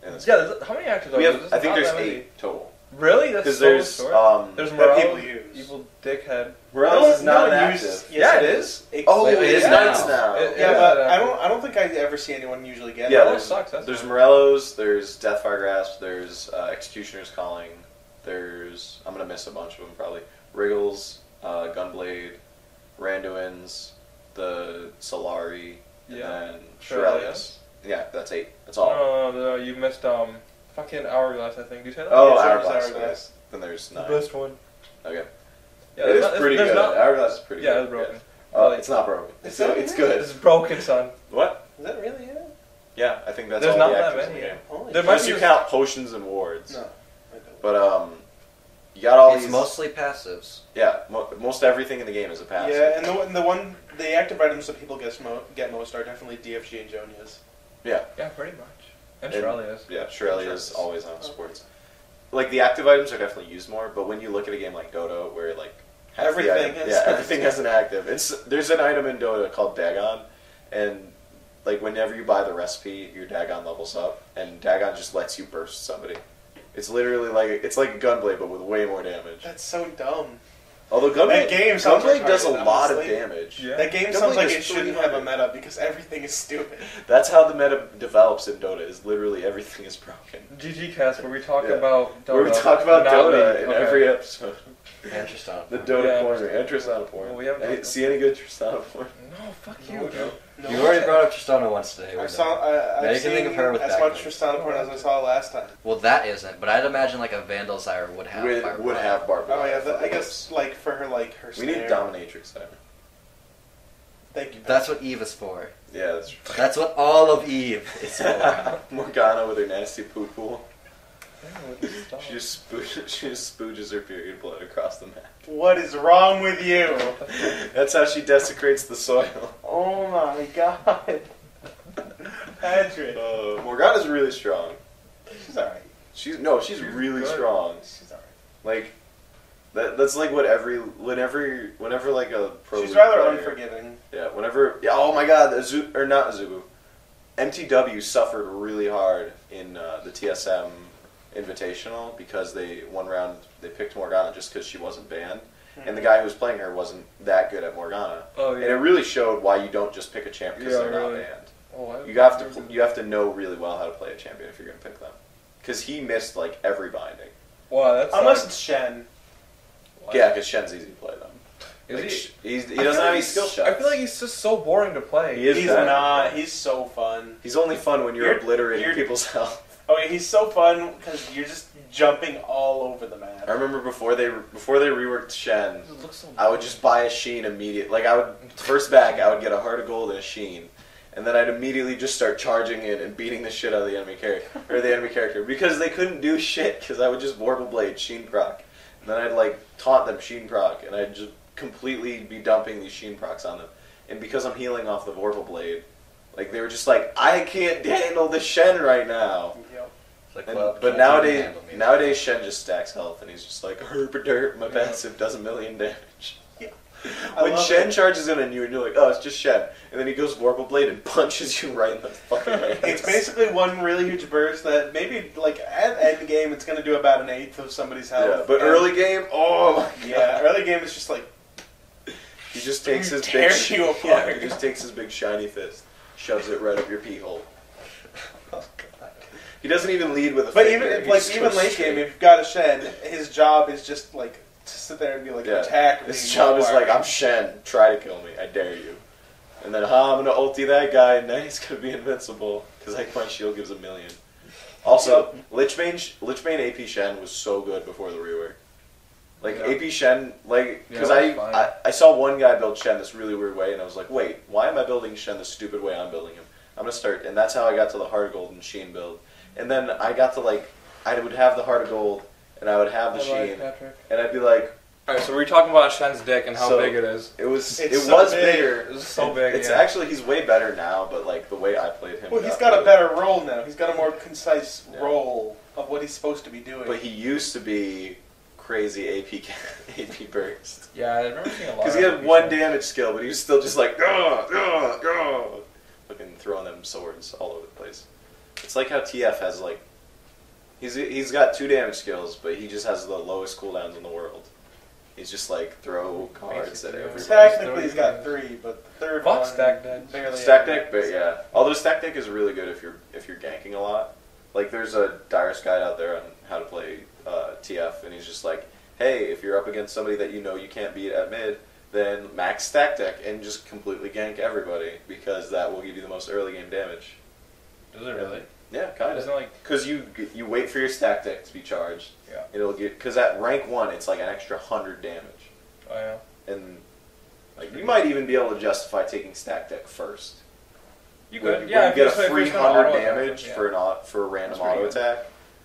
In this yeah. game. How many actors are We there? have. I think Not there's that many. 8 total. Really? That's Because so there's short. There's that Morale, people use. evil dickhead. Morales is No not one active. uses- Yeah, yes, it it is. is. Oh, Wait, it it is is Knights now. now. It- Yeah, Yeah, but that I don't think I ever see anyone usually get Yeah, it. That there's- sucks. That's There's fine. Morellos, there's Deathfire Grasp, there's Executioner's Calling, there's I'm gonna miss a bunch of them probably. Wriggles, Gunblade, Randuin's, the Solari, and Yeah. then Shurelya. Shurelya's. Yeah, that's 8. That's No, all. no, you missed fucking Hourglass. I think. Did you say that? Oh, Yeah, Hourglass. Hourglass. Okay. Then there's the 9. best one. Okay. Yeah, it there's is not- pretty there's good. not- Hourglass is pretty Yeah, good. it's broken. Yeah. It's not broken. Is It's, that it's it? good. It's broken, son. What? Is that really it? Yeah, I think that's There's all not the that actives in many. the game. Holy There shit. might Unless be you just- count potions and wards. No. I don't. But you got all It's these. mostly passives. Yeah, most everything in the game is a passive. Yeah, and the active items that people get most are definitely DFG and Jonia's. Yeah, pretty much. And And- Shurelya's. Yeah, Shurelya is always on sports. Like the active items are definitely used more, but when you look at a game like Dota, where like half the Everything item- has- yeah, everything has an active. There's an item in Dota called Dagon, and like whenever you buy the recipe, your Dagon levels up, and Dagon just lets you burst somebody. It's literally like a Gunblade, but with way more damage. That's so dumb. Although Gunblade, That game sounds Gunblade does a retarded, lot of honestly. damage. Yeah. That game Gunblade sounds like is it shouldn't have a 300. meta because everything is stupid. That's how the meta develops in Dota. Is literally everything is broken. GGCast, where we talk Yeah. about Dota. Where we talk about not Dota League. in Okay. every episode. Interesting. The Dota Yeah. porn and Tristana porn. Well, we haven't Hey, talked see any good Tristana porn? No, fuck you. No, Joe. no. You already brought up Tristana once today. I we're saw. done. Now I've you can think of seen her with as much backlinks. Tristana porn as I saw last time. Well, that isn't, but I'd imagine like a Vandal Sire would have. Would Fireball. have Barbara. Oh yeah, I guess like for her we snare. need Dominatrix there. Thank you. That's what Eve is for. Yeah, that's true. That's what all of Eve is for. Morgana with her nasty poo pool. Yeah, with this stuff. She just spooges her period blood across the map. What is wrong with you? That's how she desecrates the soil. Oh my god, Patrick. Morgana's really strong. She's alright. She's really good. strong. She's alright. Like, That's like whenever like a pro. She's league rather player, unforgiving. Yeah, whenever. Yeah, oh my God, not Azubu. MTW suffered really hard in the TSM Invitational because one round they picked Morgana just because she wasn't banned, and the guy who was playing her wasn't that good at Morgana. Oh yeah. And it really showed why you don't just pick a champ because they're not really. banned. Oh, You have to know really well how to play a champion if you're going to pick them. Because he missed like every binding. Wow, that's Unless it's Shen. Yeah, because Shen's easy to play them. Is Like, he doesn't have any skill shots. I feel like he's just so boring to play. He is He's boring. not. He's so fun. He's only fun when you're obliterating people's health. Oh yeah, he's so fun because you're just jumping all over the map. I remember before they reworked Shen, It looks so I would just buy a Sheen immediately. Like I would first back, I would get a Heart of Gold and a Sheen, and then I'd immediately just start charging in and beating the shit out of the enemy character because they couldn't do shit because I would just Vorpal Blade Sheen proc, and then I'd like taunt them Sheen proc, and I'd just completely be dumping these Sheen procs on them, and because I'm healing off the Vorpal Blade, like they were just like I can't handle the Shen right now. Yep. Like, And, well, but can't even handle me. nowadays Shen just stacks health, and he's just like, herp my passive does 1,000,000 damage. I When love Shen it. charges in on you, and you're like, oh, it's just Shen, and then he goes Vorpal Blade and punches you right in the fucking face. It's basically one really huge burst that maybe, like, at end game, it's going to do about an eighth of somebody's health. Yeah, but And- early game, oh my god. Yeah, early game is just like, He just takes his Tear big, you yeah, apart. he just takes his big shiny fist, shoves it right up your pee hole. Oh, God. He doesn't even lead with a but finger, even he like just even goes late straight. game, if you've got a Shen, his job is just like to sit there and be like, Yeah. attack me. His job is more. like, I'm Shen, try to kill me, I dare you. And then, I'm gonna ulti that guy, and then he's gonna be invincible, because like my shield gives 1,000,000. Also, Lichbane AP Shen was so good before the rework. Like, Yeah. AP Shen, like, because Yeah, it was fine. I saw one guy build Shen this really weird way, and I was like, wait, why am I building Shen the stupid way I'm building him? I'm gonna start, and that's how I got to the Heart of Gold and Sheen build. And then I got to, like, I would have the Heart of Gold, and I would have the Sheen, Patrick. and I'd be like, Alright, so we're talking about Shen's dick and how So- big it is. it was It's so big. bigger. It was so big. It's yeah. actually, he's way better now, but like the way I played him. Well, he's got a better role now. He's got a more concise Yeah. role of what he's supposed to be doing. But he used to be crazy AP burst. Yeah, I remember seeing a lot. Because of he had AP one Shen. damage skill, but he was still just like, fucking throwing them swords all over the place. It's like how TF has like, he's got 2 damage skills, but he just has the lowest cooldowns in the world. He's just like throw cards at everybody. Technically, he's got 3, but the third Fuck one stack deck. barely. Stack deck, but yeah. Although stack deck is really good if you're ganking a lot. Like there's a Dyrus guide out there on how to play TF, and he's just like, hey, if you're up against somebody that you know you can't beat at mid, then max stack deck and just completely gank everybody because that will give you the most early game damage. Does it really? Yeah, kind Isn't of. it like Because you wait for your stack deck to be charged. Yeah. It'll get because at rank 1 it's like an extra 100 damage, oh yeah. and like you might even be able to justify taking stack deck first. You When- could, yeah. when if you you get a free if you're 100 auto attack, damage yeah. for a random That's pretty auto good. attack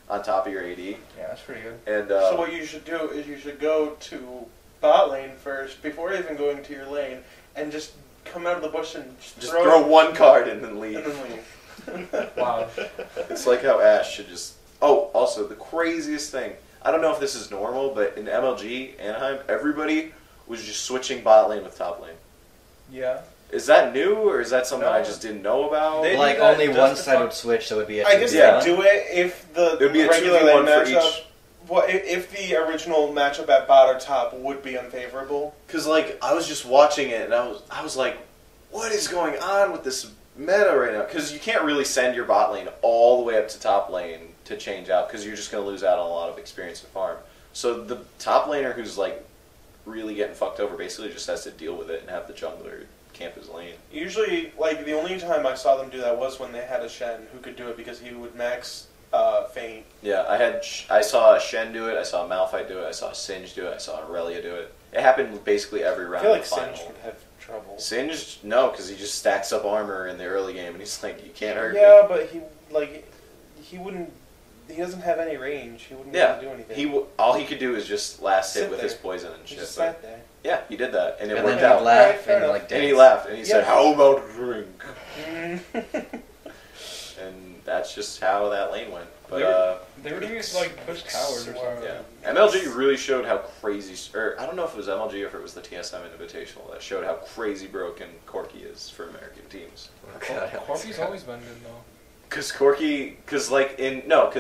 on top of your AD. Yeah, that's pretty good. And So what you should do is you should go to bot lane first before even going to your lane, and just come out of the bush and just throw one card and then leave. and then leave. Wow. It's like how Ash should just. Oh, also the craziest thing. I don't know if this is normal, but in MLG Anaheim, everybody was just switching bot lane with top lane. Yeah. Is that new, or is that something No. I just didn't know about? They do Like, that only just one to side fuck- would switch, so it would be a I guess 2v1. they do it if the There'd be a regular 2v1 lane for matchup. each. Well, if the original matchup at bot or top would be unfavorable. Because like I was just watching it, and I was like, what is going on with this meta right now? Because you can't really send your bot lane all the way up to top lane to change out, because you're just going to lose out on a lot of experience and farm. So the top laner who's like really getting fucked over basically just has to deal with it and have the jungler camp his lane. Usually, like, the only time I saw them do that was when they had a Shen who could do it because he would max feint. Yeah, I saw a Shen do it, I saw a Malphite do it, I saw a Singe do it, I saw Aurelia do it. It happened basically every I round feel of like the final. Singe would have trouble. Singe, no, because he just stacks up armor in the early game, and he's like, you can't hurt me. Yeah, but he wouldn't. He doesn't have any range. He wouldn't be able Yeah, to do anything. all he could do is just last hit Sit with there. his poison and He shit. just but- sat there. Yeah, he did that, and it And worked then out. he'd laugh Alright, fair and enough. like And he dance. laughed, and he said, Yeah. "How about a drink?" Mm. And that that's just how that lane went. But They were doing it to, like, push towers or something. yeah, MLG really showed how crazy. Or I don't know if it was MLG or if it was the TSM Invitational that showed how crazy broken Corki is for American teams. Corky's always been good though. Because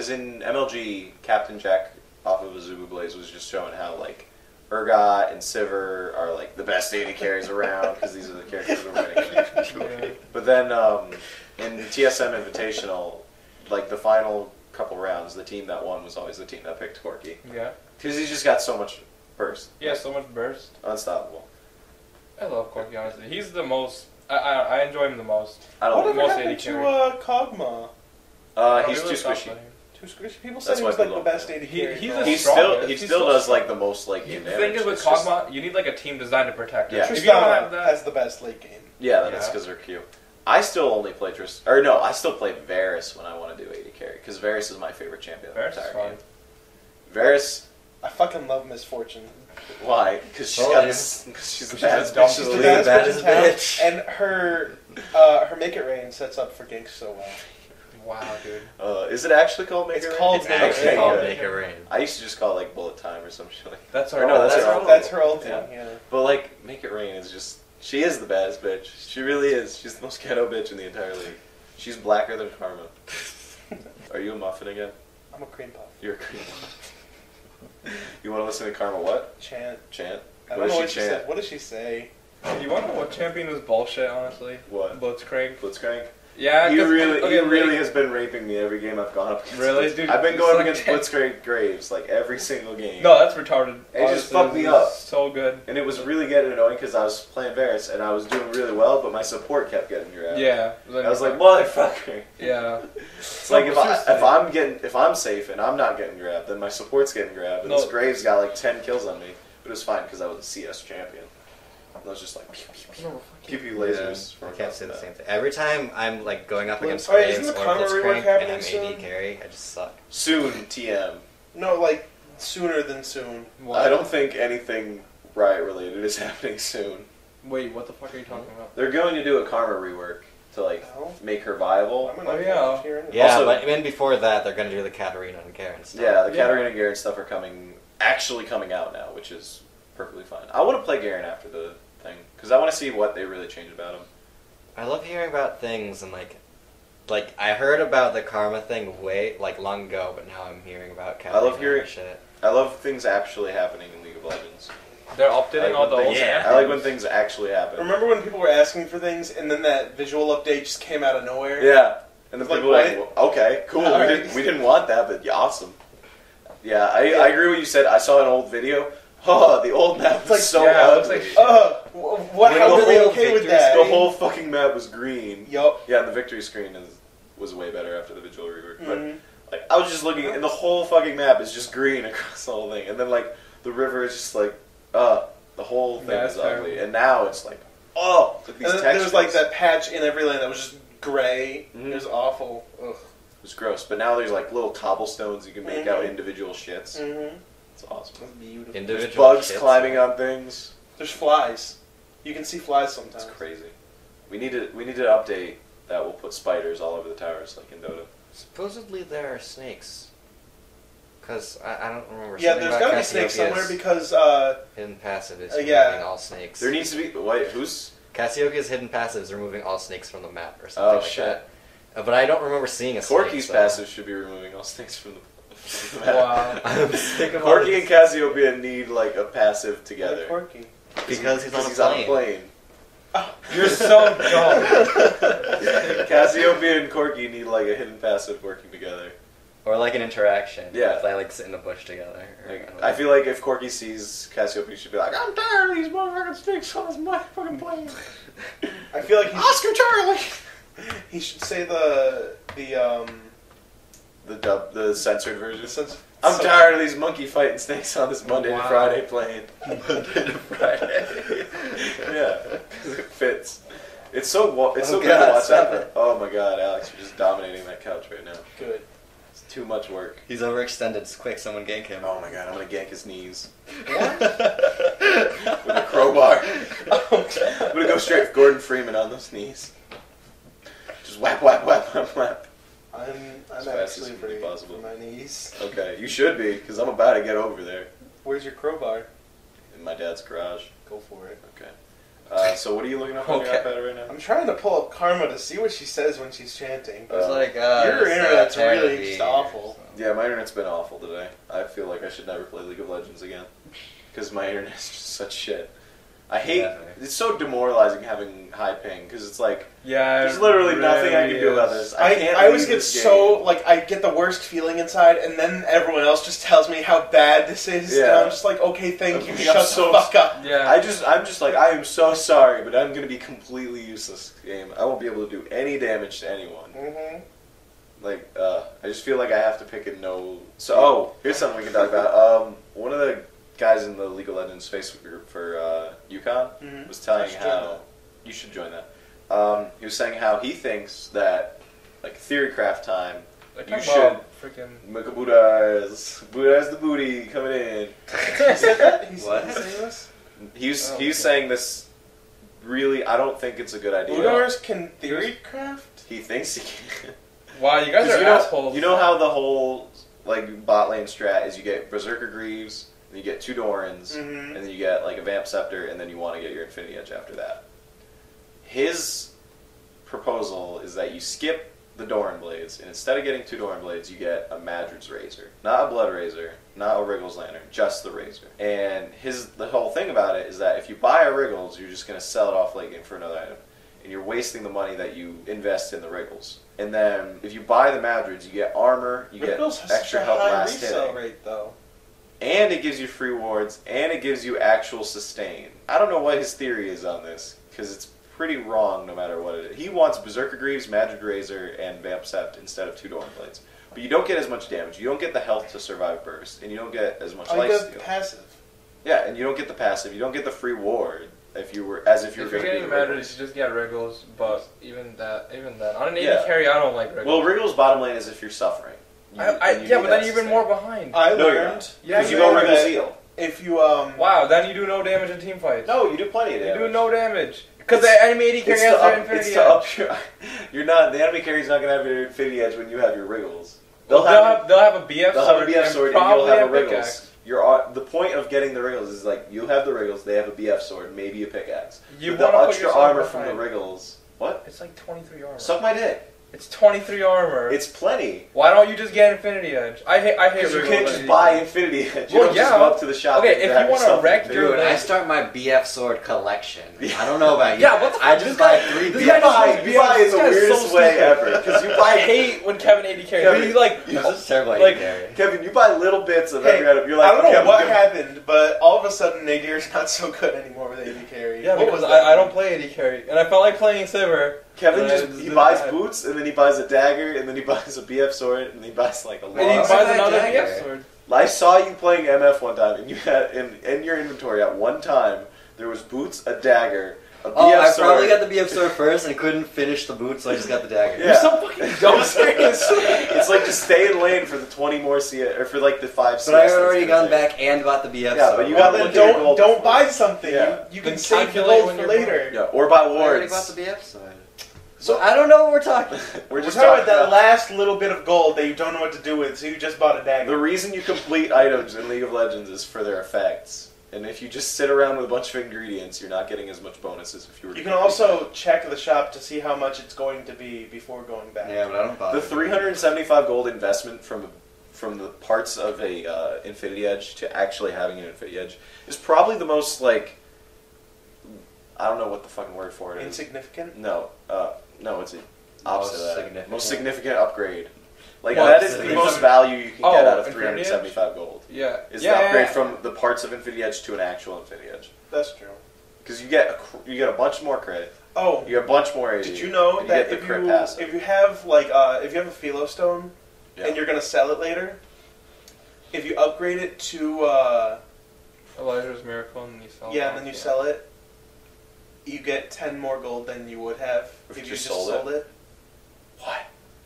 in MLG, Captain Jack off of Azubu Blaze was just showing how like Urgot and Sivir are like the best AD carries around because these are the characters we're winning. Yeah. But then in the TSM Invitational, like the final couple rounds, the team that won was always the team that picked Corki Yeah. because he's just got so much burst. Yeah, so much burst. Unstoppable. I love Corky, honestly. He's the most... I enjoy him the most. I don't. Whatever most happened AD to carry. Kog'Maw? He's really too stopped squishy. playing. Too squishy. People That's said he why was like people the don't best play. AD He- carry. he's in a the He world. strong still man. he He's still so does strong. like the most like The in thing damage. is with It's just- Kog'Maw, you need like a team designed to protect him. Yeah. If you don't have Tristana that... has the best late game. Yeah, that's Yeah. because they're cute. I still only play I still play Varus when I want to do AD carry because Varus is my favorite champion of the Varus is entire fun. game. Varus, I fucking love Misfortune. why? Because she's Oh, got yeah. this. She's the She's a baddest dumb bitch She's in the the Really league. best bad bitch in as a town, bitch. and her Make It Rain sets up for ganks so well. Wow, dude. Is it actually called Make It's It Rain? called It's Make It actually Rain. called good. Make It Rain. I used to just call it like Bullet Time or some shit. Like That's Or our... no, that's her ultimate. That's her ultimate. Yeah. Yeah. But like Make It Rain is just she is the baddest bitch. She really is. She's the most ghetto bitch in the entire league. She's blacker than Karma. Are you a muffin again? I'm a cream puff. You're a cream puff. You want to listen to Karma what? Chant. Chant? I What don't know does she chant? What does she say? You want to know what champion is bullshit, honestly? What? Blitzcrank. Blitzcrank? Yeah, He 'cause- really, okay, he really like- has been raping me every game I've gone up against. Really? Blitz. Dude, I've been going up it's against like- Blitzcrank Graves like every single game. No, that's retarded. It just honestly. fucked me It's up. So good. And it was really getting annoying because I was playing Varus and I was doing really well, but my support kept getting grabbed. Yeah. I was like, motherfucker. Yeah. It's like No, if I'm safe and I'm not getting grabbed, then my support's getting grabbed, and No. this Graves got like 10 kills on me. But it was fine because I was a CS champion. And I was just like pew pew lasers. Yeah, from I can't across say the map. same thing. Every time I'm like going up against Oh, yeah, isn't Graves the or karma rework Blitzcrank and happening I'm soon? AD carry, I just suck. Soon, TM. No, like sooner than soon. I don't think anything Riot related is happening soon. Wait, what the fuck are you talking about? They're going to do a karma rework to like No? make her viable. I'm gonna Oh, yeah. hear it. Yeah, Also- but even before that, they're going to do the Katarina and Garen stuff. Yeah, the Yeah. Katarina and Garen stuff are actually coming out now, which is perfectly fine. I want to play Garen after the thing because I want to see what they really changed about him. I love hearing about things and like I heard about the karma thing long ago, but now I'm hearing about Katarina love hearing- and shit. I love things actually happening in League of Legends. They're updating all the when old things- Yeah. I like when things actually happen. Remember when people were asking for things and then that visual update just came out of nowhere? Yeah, and the It's like, people were like, what? well, okay, cool. All we right. didn't want that, but yeah, awesome. Yeah, I agree with what you said. I saw an old video. Oh, the old map was like- so yeah, it looks ugly. like What? Like, How the were they whole okay with victory- that? The whole fucking map was green. Yup. Yeah, and the victory screen was way better after the visual rework. But Mhm. like, I was just looking, and the whole fucking map is just green across the whole thing. And then like the river is just like, the whole thing Yeah, is it's ugly. terrible. And now it's like, like these And then textures. there was like that patch in every lane that was just gray. Mhm. It was awful. Ugh. It was gross. But now there's like little cobblestones you can make out Mhm. individual shits. Mm-hmm. It's awesome. That's beautiful. There's Individual bugs shits. climbing on things. There's flies. You can see flies sometimes. It's crazy. We need to update that will put spiders all over the towers like in Dota. Supposedly there are snakes. Because I don't remember. Yeah, something there's about gotta be snakes Cassiopeia's somewhere because hidden passive is yeah. removing all snakes. There needs to be wait, who's Cassiopeia's hidden passive is removing all snakes from the map or something oh like shit. that. But I don't remember seeing a snake. Corky's so- passive should be removing all snakes from the map. wow. I'm sick of all Corky this. and Cassiopeia need like a passive together. Quirky. Because he's on a he's on a plane. plane. You're so dumb. Cassiopeia and Corky need like a hidden passive working together. Or like an interaction. Yeah. If they like sit in the bush together. Or, Like, don't I know. feel like if Corky sees Cassiopeia, he should be like, I'm tired of these motherfucking snakes on this motherfucking plane. I feel like Oscar Charlie! he should say the The censored version. sense. I'm tired of these monkey fighting snakes on this Monday to Wow. Friday plane. Monday to Friday. Yeah, 'cause it fits. It's so good to God, watch stop that. it. Oh my god, Alex, you're just dominating that couch right now. Good. It's too much work. He's overextended. Quick, someone gank him. Oh my god, I'm gonna gank his knees What? with a crowbar. I'm gonna go straight for Gordon Freeman on those knees. Just whap, whap, whap, whap, whap. I'm as actually humanly for possible. my knees. Okay, you should be, because I'm about to get over there Where's your crowbar? in my dad's garage. Go for it. Okay. So what are you looking up on your Okay. iPad right now? I'm trying to pull up Karma to see what she says when she's chanting. It's like Your it's, internet's tired really of being just awful. here, Yeah, my internet's been awful today. I feel like I should never play League of Legends again. Because my internet's just such shit. I hate... Yeah. It's so demoralizing having high ping, because it's like, Yeah, there's literally it nothing I really can do about is. this. I always get so, like, I get the worst feeling inside, and then everyone else just tells me how bad this is, and Yeah. I'm just like, okay, thank you, Okay, shut I'm the so- fuck up. Yeah. I'm just like, I am so sorry, but I'm going to be completely useless this game. I won't be able to do any damage to anyone. Mm-hmm. Like, I just feel like I have to pick a no... So, here's something we can talk about. One of the guys in the League of Legends Facebook group for Yukon Mhm. was telling I should join how... that. You should join that. He was saying how he thinks that, like, Theorycraft time, Like, you talk should... about freaking. Buddha's the booty coming in. He said that? He's What? saying this? He's Oh, okay. saying this really... I don't think it's a good idea. Udars can theory craft? He thinks he can. Wow, you guys 'Cause are you know, assholes. You know how the whole like bot lane strat is you get Berserker Greaves, then you get 2 Dorans, Mhm. and then you get like a Vamp Scepter, and then you want to get your Infinity Edge after that. His proposal is that you skip the Doran Blades, and instead of getting 2 Doran Blades, you get a Madrid's Razor. Not a Blood Razor, not a Wriggles Lantern, just the Razor. And the whole thing about it is that if you buy a Wriggles, you're just going to sell it off late game for another item. And you're wasting the money that you invest in the Wriggles. And then if you buy the Madrids, you get armor, you Ripples get has extra such a help high last resale hitting. rate, though. And it gives you free wards, and it gives you actual sustain. I don't know what his theory is on this, because it's pretty wrong no matter what it is. He wants Berserker Greaves, Madrid Razor, and Vamp Sept instead of 2 Doran Blades. But you don't get as much damage. You don't get the health to survive burst, and you don't get as much I get lifesteal. passive. Yeah, and you don't get the passive. You don't get the free ward if you were going If to you're be getting a Madrid, Wriggles. you just get Wriggles, but even then. On an AD Yeah. carry, I don't like Wriggles. Well, Wriggles bottom lane is if you're suffering. And you yeah, need but that then you're even sustain. more behind. I No, you're learned. not. Yeah, Because you you go are. Wriggles that Zeal. If you Wow, then you do no damage in team fights. No, you do plenty of You damage. do no damage. Because the enemy AD carry has their Infinity to Edge. up your, you're not, the enemy carry's not going to have your Infinity Edge when you have your Wriggles. They'll have a BF they'll sword, have a BF sword and you'll probably have a a Wriggles. pickaxe. The point of getting the Wriggles is like, you have the Wriggles, they have a BF sword, maybe a pickaxe. You With the wanna put extra yourself armor from behind. the Wriggles. What? It's like 23 armor. Suck my dick. It's 23 armor. It's plenty. Why don't you just get Infinity Edge? I hate Because you Wriggles. can't just buy Infinity Edge. You Well, don't just yeah. go up to the shop Okay, and if have you wanna yourself wreck an your Dude, Infinity I list- start my BF sword collection. I don't know about you. Yeah, guys. what the I fuck? just This guy- buy 3 this You guy BF just buy, wants you buy in This the guy's so weirdest way stupid. ever. Because you I buy hate when Kevin AD carries. Kevin, He's like, This is terrible. Like- Like, carry. Kevin, you buy little bits of Hey, every item. You're like, I don't know Kevin, what Kevin. happened, but all of a sudden Nadir's not so good anymore with AD carry. yeah, What because was that? I don't play AD carry, and I felt like playing Sivir. Kevin And I just just he did buys that. boots and then he buys a dagger and then he buys a BF sword and then he buys like a And he Well, long. buy- buys another dagger. BF sword. I saw you playing MF one time and you had in your inventory at one time there was boots, a dagger, a BF Oh, I sword. probably got the BF sword first and couldn't finish the boot, so I just got the dagger. Yeah. You're so fucking dumb. Seriously. It's like just stay in lane for the 20 more CS or for like the 5 CS. But I had that's already gonna gone take. back and bought the BF Yeah, sword. but you Well, gotta then look at your don't gold don't before. buy something. Yeah. You Then can save the calculate gold when for you're later. Yeah, or buy I already bought wards. the BF sword. So So I don't know what we're talking. we're just We're talking about talking that last little bit of gold that you don't know what to do with, so you just bought a dagger. The reason you complete items in League of Legends is for their effects. And if you just sit around with a bunch of ingredients, you're not getting as much bonuses if you were to You can complete also check the shop to see how much it's going to be before going back. Yeah, but I don't bother. the 375 gold investment from the parts of a Infinity Edge to actually having an Infinity Edge is probably the most like I don't know what the fucking word for it is. Insignificant? No, it's the opposite of that. significant. Most significant upgrade. Like Well, that is the significant. most value you can Oh, get out of Infinity Edge? 375 gold. Yeah. Is yeah, the upgrade yeah. from the parts of Infinity Edge to an actual Infinity Edge. That's true. Because you get a bunch more crit, Oh, you get a bunch more AD. did you know and that you get the crit passive. if you have like if you have a Philo Stone Yeah. and you're gonna sell it later, if you upgrade it to Elijah's Miracle, and you sell it. and then you sell it, you get 10 more gold than you would have If if you you just sold sold it. What?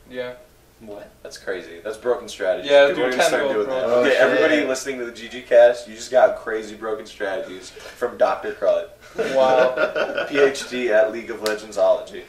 Yeah. What? That's crazy. That's broken strategy. Yeah, People do are gonna 10 start gold, doing bro. that. Oh, Okay, shit. everybody listening to the GGCast, you just got crazy broken strategies from Dr. Crud, Wow. PhD at League of Legendsology.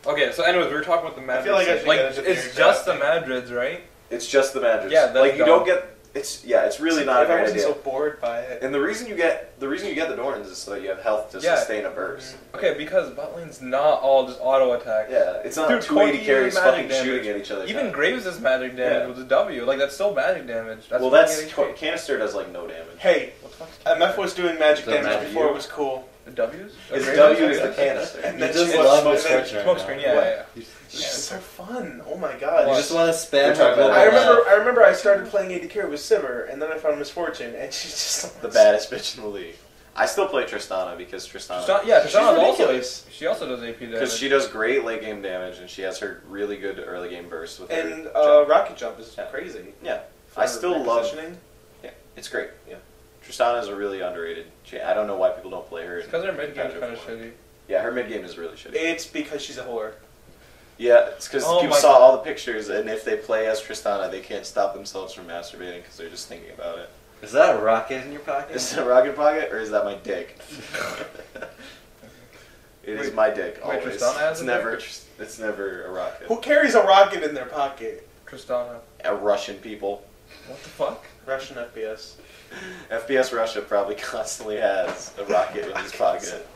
Okay, so anyways, we were talking about the Madrids. I feel like I should like get into it's theory just crafting. the Madrids, right? It's just the magic. Yeah, that's like you dumb. don't get. It's really not a great Everyone's idea. so bored by it. And the reason you get the Dorns is so that you have health to sustain a burst. Okay, because bot lane's not all just auto attack. Yeah, it's not Dude, 280 carries magic fucking damage. shooting at each other. Even Graves is magic damage with a W. Like that's still magic damage. That's well, fucking that's HP. canister does like no damage. Hey, What the fuck? MF was doing magic Doesn't damage matter before you. it was cool. The W's? His Graves W is is the canister. And You then just she love was the smoke. screen. Smoke screen, yeah. It's just so fun. Oh my god. You just want to spam You're talking her about- global I remember I started playing AD carry with Sivir, and then I found Misfortune, and she's just The baddest bitch in the league. I still play Tristana because Tristana. Tristana's also ridiculous. she also does AP damage. Because she does great late game damage and she has her really good early game bursts with her And jump. Rocket Jump is Yeah. crazy. Yeah, For I still love. repositioning. Yeah, it's great. Yeah, Tristana is a really underrated. I don't know why people don't play her. It's because her mid game's competitive kind of form. shitty. Yeah, her mid game is really shitty. It's because she's a whore. Yeah, it's because Oh people my saw God. all the pictures, and if they play as Tristana, they can't stop themselves from masturbating because they're just thinking about it. Is that a rocket in your pocket? Is it a rocket pocket or is that my dick? It is Wait, my dick wait, always. Tristana has It's a never. It's never a rocket. Who carries a rocket in their pocket? Tristana. Russian people. What the fuck? Russian FPS. FPS Russia probably constantly has a rocket in his pocket.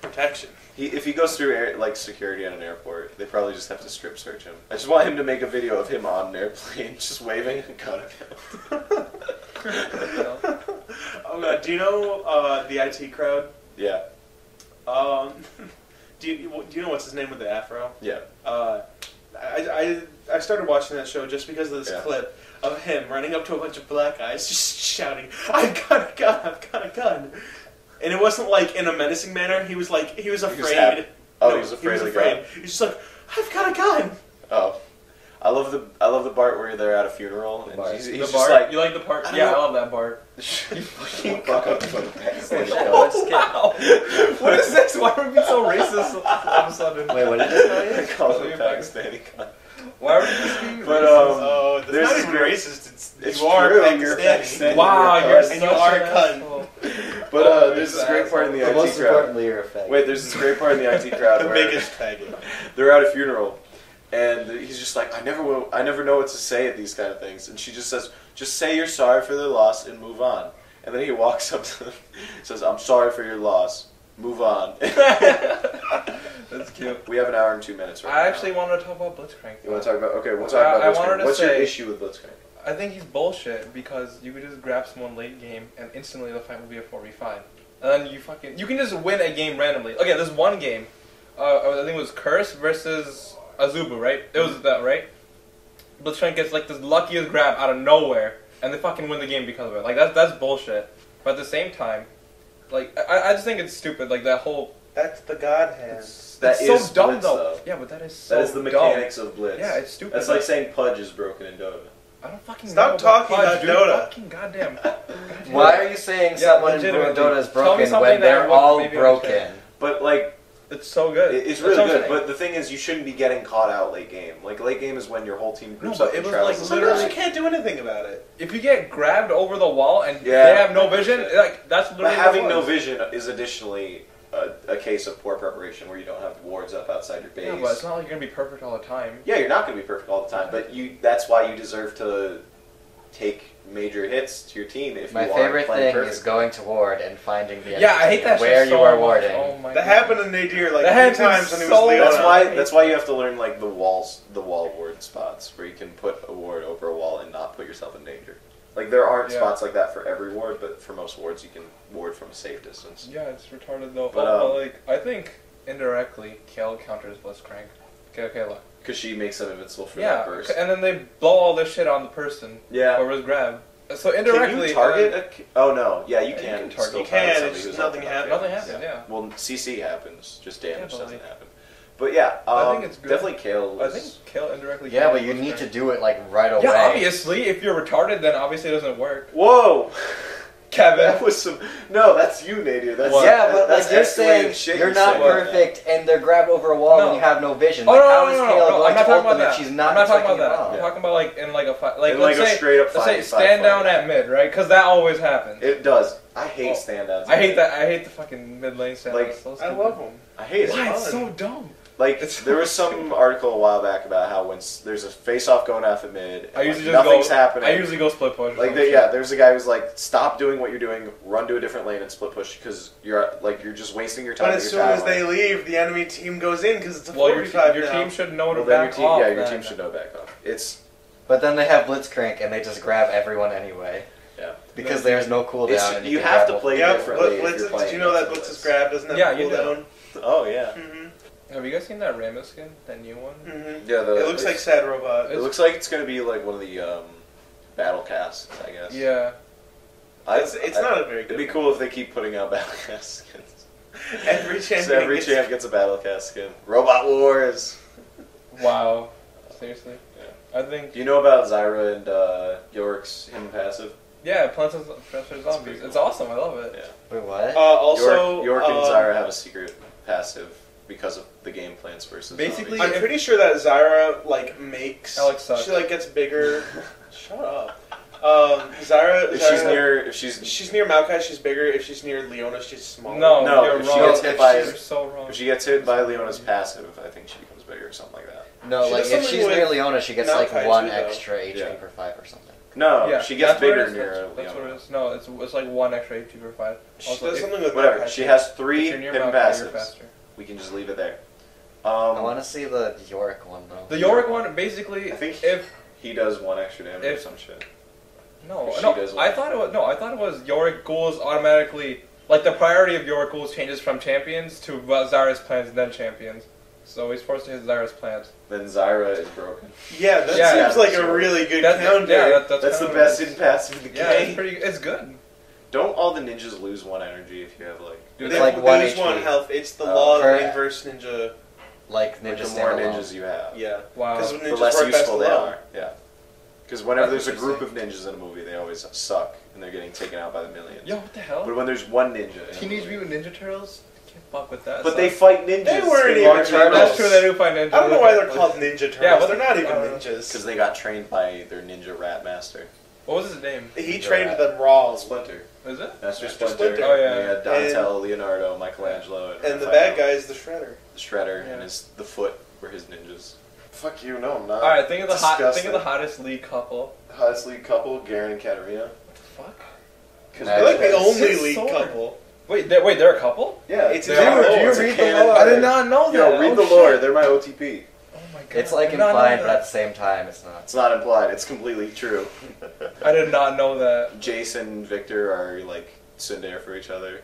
Protection. If he goes through security at an airport, they probably just have to strip search him. I just want him to make a video of him on an airplane, just waving a gun at him. Oh god, do you know the IT crowd? Yeah, Do you know what's his name with the afro? yeah. I started watching that show just because of this Yeah. clip of him running up to a bunch of black guys, just shouting, "I've got a gun! I've got a gun!" And it wasn't like in a menacing manner. He was like he was afraid. happy. Oh, No, he was afraid of the gun. He was just like, "I've got a gun!" Oh, I love the part where they're at a funeral and Bart. he's The just Bart? like, You like the part? I Yeah, I don't- love that part. you fucking fuck up from the backstage. Oh, wow. What is this? Why are we being so racist all of a sudden? Wait, what did you say? I call him Pakistani cunt. Why are we just being But, racist? Oh, that's there's not this even great- racist. It's you are true, Pakistani. you're Pakistani. Wow, you're you're a such and you are an a cunt. asshole. But Oh, there's this you're great an part in the But IT most crowd. importantly, you're a faggot. Wait, there's this great part in the IT crowd The where biggest faggot. they're at a funeral, and he's just like, I never know what to say at these kind of things, and she just says, just say you're sorry for their loss and move on. And then he walks up to them, says, I'm sorry for your loss, move on. That's cute. We have an hour and 2 minutes right I now. actually wanted to talk about Blitzcrank. You want to talk about? Okay, we'll talk about I Blitzcrank. wanted to What's your say- issue with Blitzcrank? I think he's bullshit because you could just grab someone late game and instantly the fight will be a 4v5. And then you can just win a game randomly. Okay, there's one game. I think it was Curse versus Azubu, right? It was that, right? Blitzcrank gets like this luckiest grab out of nowhere and they fucking win the game because of it. Like that's bullshit. But at the same time, like I just think it's stupid. Like that whole. That's the God hand. That It's is so dumb Blitz, though. though. Yeah, but that is so That is the dumb. mechanics of Blitz. Yeah, it's stupid. That's like saying Pudge is broken in Dota. I don't fucking Stop know talking Pudge, about dude. Dota. Fucking goddamn. Why are you saying Yeah, someone in legitimately. Dota is Tell me broken something when that they're would all maybe broken? understand. But like, It's so good. it's That's really what I'm good. saying. But the thing is, you shouldn't be getting caught out late game. Like late game is when your whole team groups No, but up it and was travels. like to Sometimes literally- you can't do anything about it. If you get grabbed over the wall and Yeah. they have no vision, like that's literally But having what it no was. vision is additionally a case of poor preparation where you don't have wards up outside your base. Yeah, but it's not like you're gonna be perfect all the time. Yeah, you're not going to be perfect all the time, but that's why you deserve to take major hits to your team if My you favorite aren't playing thing perfect. is going to ward and finding the Yeah, I hate that where shit you so are much. warding. Oh my That God. happened in Nadir like That 3 happened times when he so was Leona. That's why you have to learn like the wall ward spots where you can put a ward over a wall and not put yourself in danger. Like there aren't Yeah. spots like that for every ward, but for most wards you can ward from a safe distance. Yeah, it's retarded though. But, But like, I think indirectly, Kale counters Blitzcrank. Okay, look. Because she makes them invincible for Yeah, that burst. and then they blow all this shit on the person. Yeah. Or was grabbed. So Can indirectly, you target oh no, yeah, you Yeah, you can. can target. still You can, somebody it's who's nothing up and up, happens. nothing happens. Yeah. Well, CC happens, just damage Yeah, but, doesn't like- happen. But yeah, I think it's good. definitely Kale. I is- think Kale indirectly. Yeah, but counters you need Blitzcrank. to do it like right away. Yeah, obviously, if you're retarded, then obviously it doesn't work. Whoa, Kevin. that was some. No, that's you, Nadir. That's Yeah, but that's like you're escalated saying shit you're you not said. perfect and they're grabbed over a wall No. when you have no vision. Oh Like, no, how no, is no, Kale no, going I'm not to talking ult about them if that. she's not I'm not talking about taking that. it off? I'm talking about like in like a fight, like In, let's like, a say, straight up let's say 5v5 stand down fight. at mid, right? Because that always happens. It does. I hate Oh, stand-outs. I hate that. I hate the fucking mid lane stand. Like, It's so I stupid. love him. I hate it. Why? It's fun. so dumb. Like, there was some article a while back about how when there's a face-off going off at mid, and, I usually like, just nothing's go. happening. I usually go split push. Like, there's a guy who's like, stop doing what you're doing, run to a different lane and split push, because you're just wasting your time. But as soon as they leave, the enemy team goes in because it's a Well, 45 your now. team should know to well, then back your team, off. yeah, your then. team should know back off. It's But then they have Blitzcrank and they just grab everyone anyway. Yeah. Because there's no cooldown. and you can have grab to play Yeah, differently. if Blitz, you're playing did you know that against Blitz's Blitz. grab doesn't have Yeah, a you do. cooldown? Oh yeah. Have you guys seen that Ramos skin? That new one? Yeah. It looks like Sad Robot. It looks like it's gonna be like one of the battle casts, I guess. Yeah. It's not a very good It'd be one. cool if they keep putting out battle cast skins. Every champion So every gets- champ gets a battle cast skin. Robot Wars. Wow. Seriously. Yeah. I think. Do you know about Zyra and York's him passive? Yeah, Plants vs. Zombies. pretty cool. It's awesome. I love it. Yeah. Wait, what? Also, York and Zyra have a secret passive because of the game Plants vs. Basically, Zombies. I'm pretty sure that Zyra makes. Alex sucks. She gets bigger. Shut up. Zyra. if she's She's near Maokai, she's bigger. If she's near Leona, she's smaller. No, No, you're if she wrong. gets hit by- You're so wrong. if she gets hit by Leona's passive, I think she becomes bigger or something like that. No, She like does if something she's near with Leona, she gets like Maokai one too, though. extra HP Yeah. per 5 or something. No, Yeah, she gets that's what it bigger is. near That's what Leona. it is. No, it's like 1 extra HP per 5. She Also, does if- something with Whatever. Maokai. She has if 3 you're near hidden Maokai, you're passives. faster. We can just leave it there. I want to see the Yorick one though. The Yorick one, basically, I think if he does 1 extra damage or if- some shit. no, She no, does I one. thought it was Yorick goals automatically. Like the priority of Yorick goals changes from champions to Zyra's plans and then champions. So he's forced to hit Zyra's plans. Then Zyra is broken. Yeah, that Yeah, seems like so- a really good That- counter. Yeah, that's That's the kinda best what it hidden is. passive in the Yeah, it's game. pretty. It's good. Don't all the ninjas lose 1 energy if you have like? It's They like lose 1 HP. 1 health. It's the Oh. law of Per- inverse ninja. Like Like Ninja the more Standalone. ninjas you have, Yeah. Wow. Because the ninjas less work best useful they alone. are. Yeah. Because whenever That's there's a group of interesting. ninjas in a movie, they always suck and they're getting taken out by the millions. Yo, what the hell? But when there's 1 ninja, in a Teenage movie- Mutant Ninja Turtles? Can't fuck with that. but son. they fight ninjas. They weren't in even large turtles. That's true. They do fight ninjas. I don't know why they're called Ninja Turtles. Yeah, but- they're not even because ninjas. they got trained by their ninja rat master, What was his name? He Ninja trained Rat. them raw. Splinter, Is it? Master Master Splinter. Splinter. Oh, yeah. They had Donatello, Leonardo, Michelangelo, And the Raphael. bad guy is the Shredder. The Shredder, Yeah. and the foot were his ninjas. Fuck you, no, I'm not. All right, think of the Disgusting. hottest league couple. Hottest league couple, Garen and Katarina. What the fuck? Because Nah, They're like the It's only so league sword. couple. Wait, they're a couple? yeah, It's they a are. lore. Do you It's a read canon. the lore? I did not know that. Yo, read Oh, the shit. lore. They're my OTP. Oh my god. It's like I did not know implied, but that. at the same time, it's not. It's not implied. It's completely true. I did not know that. Jason and Victor are like tsundere for each other.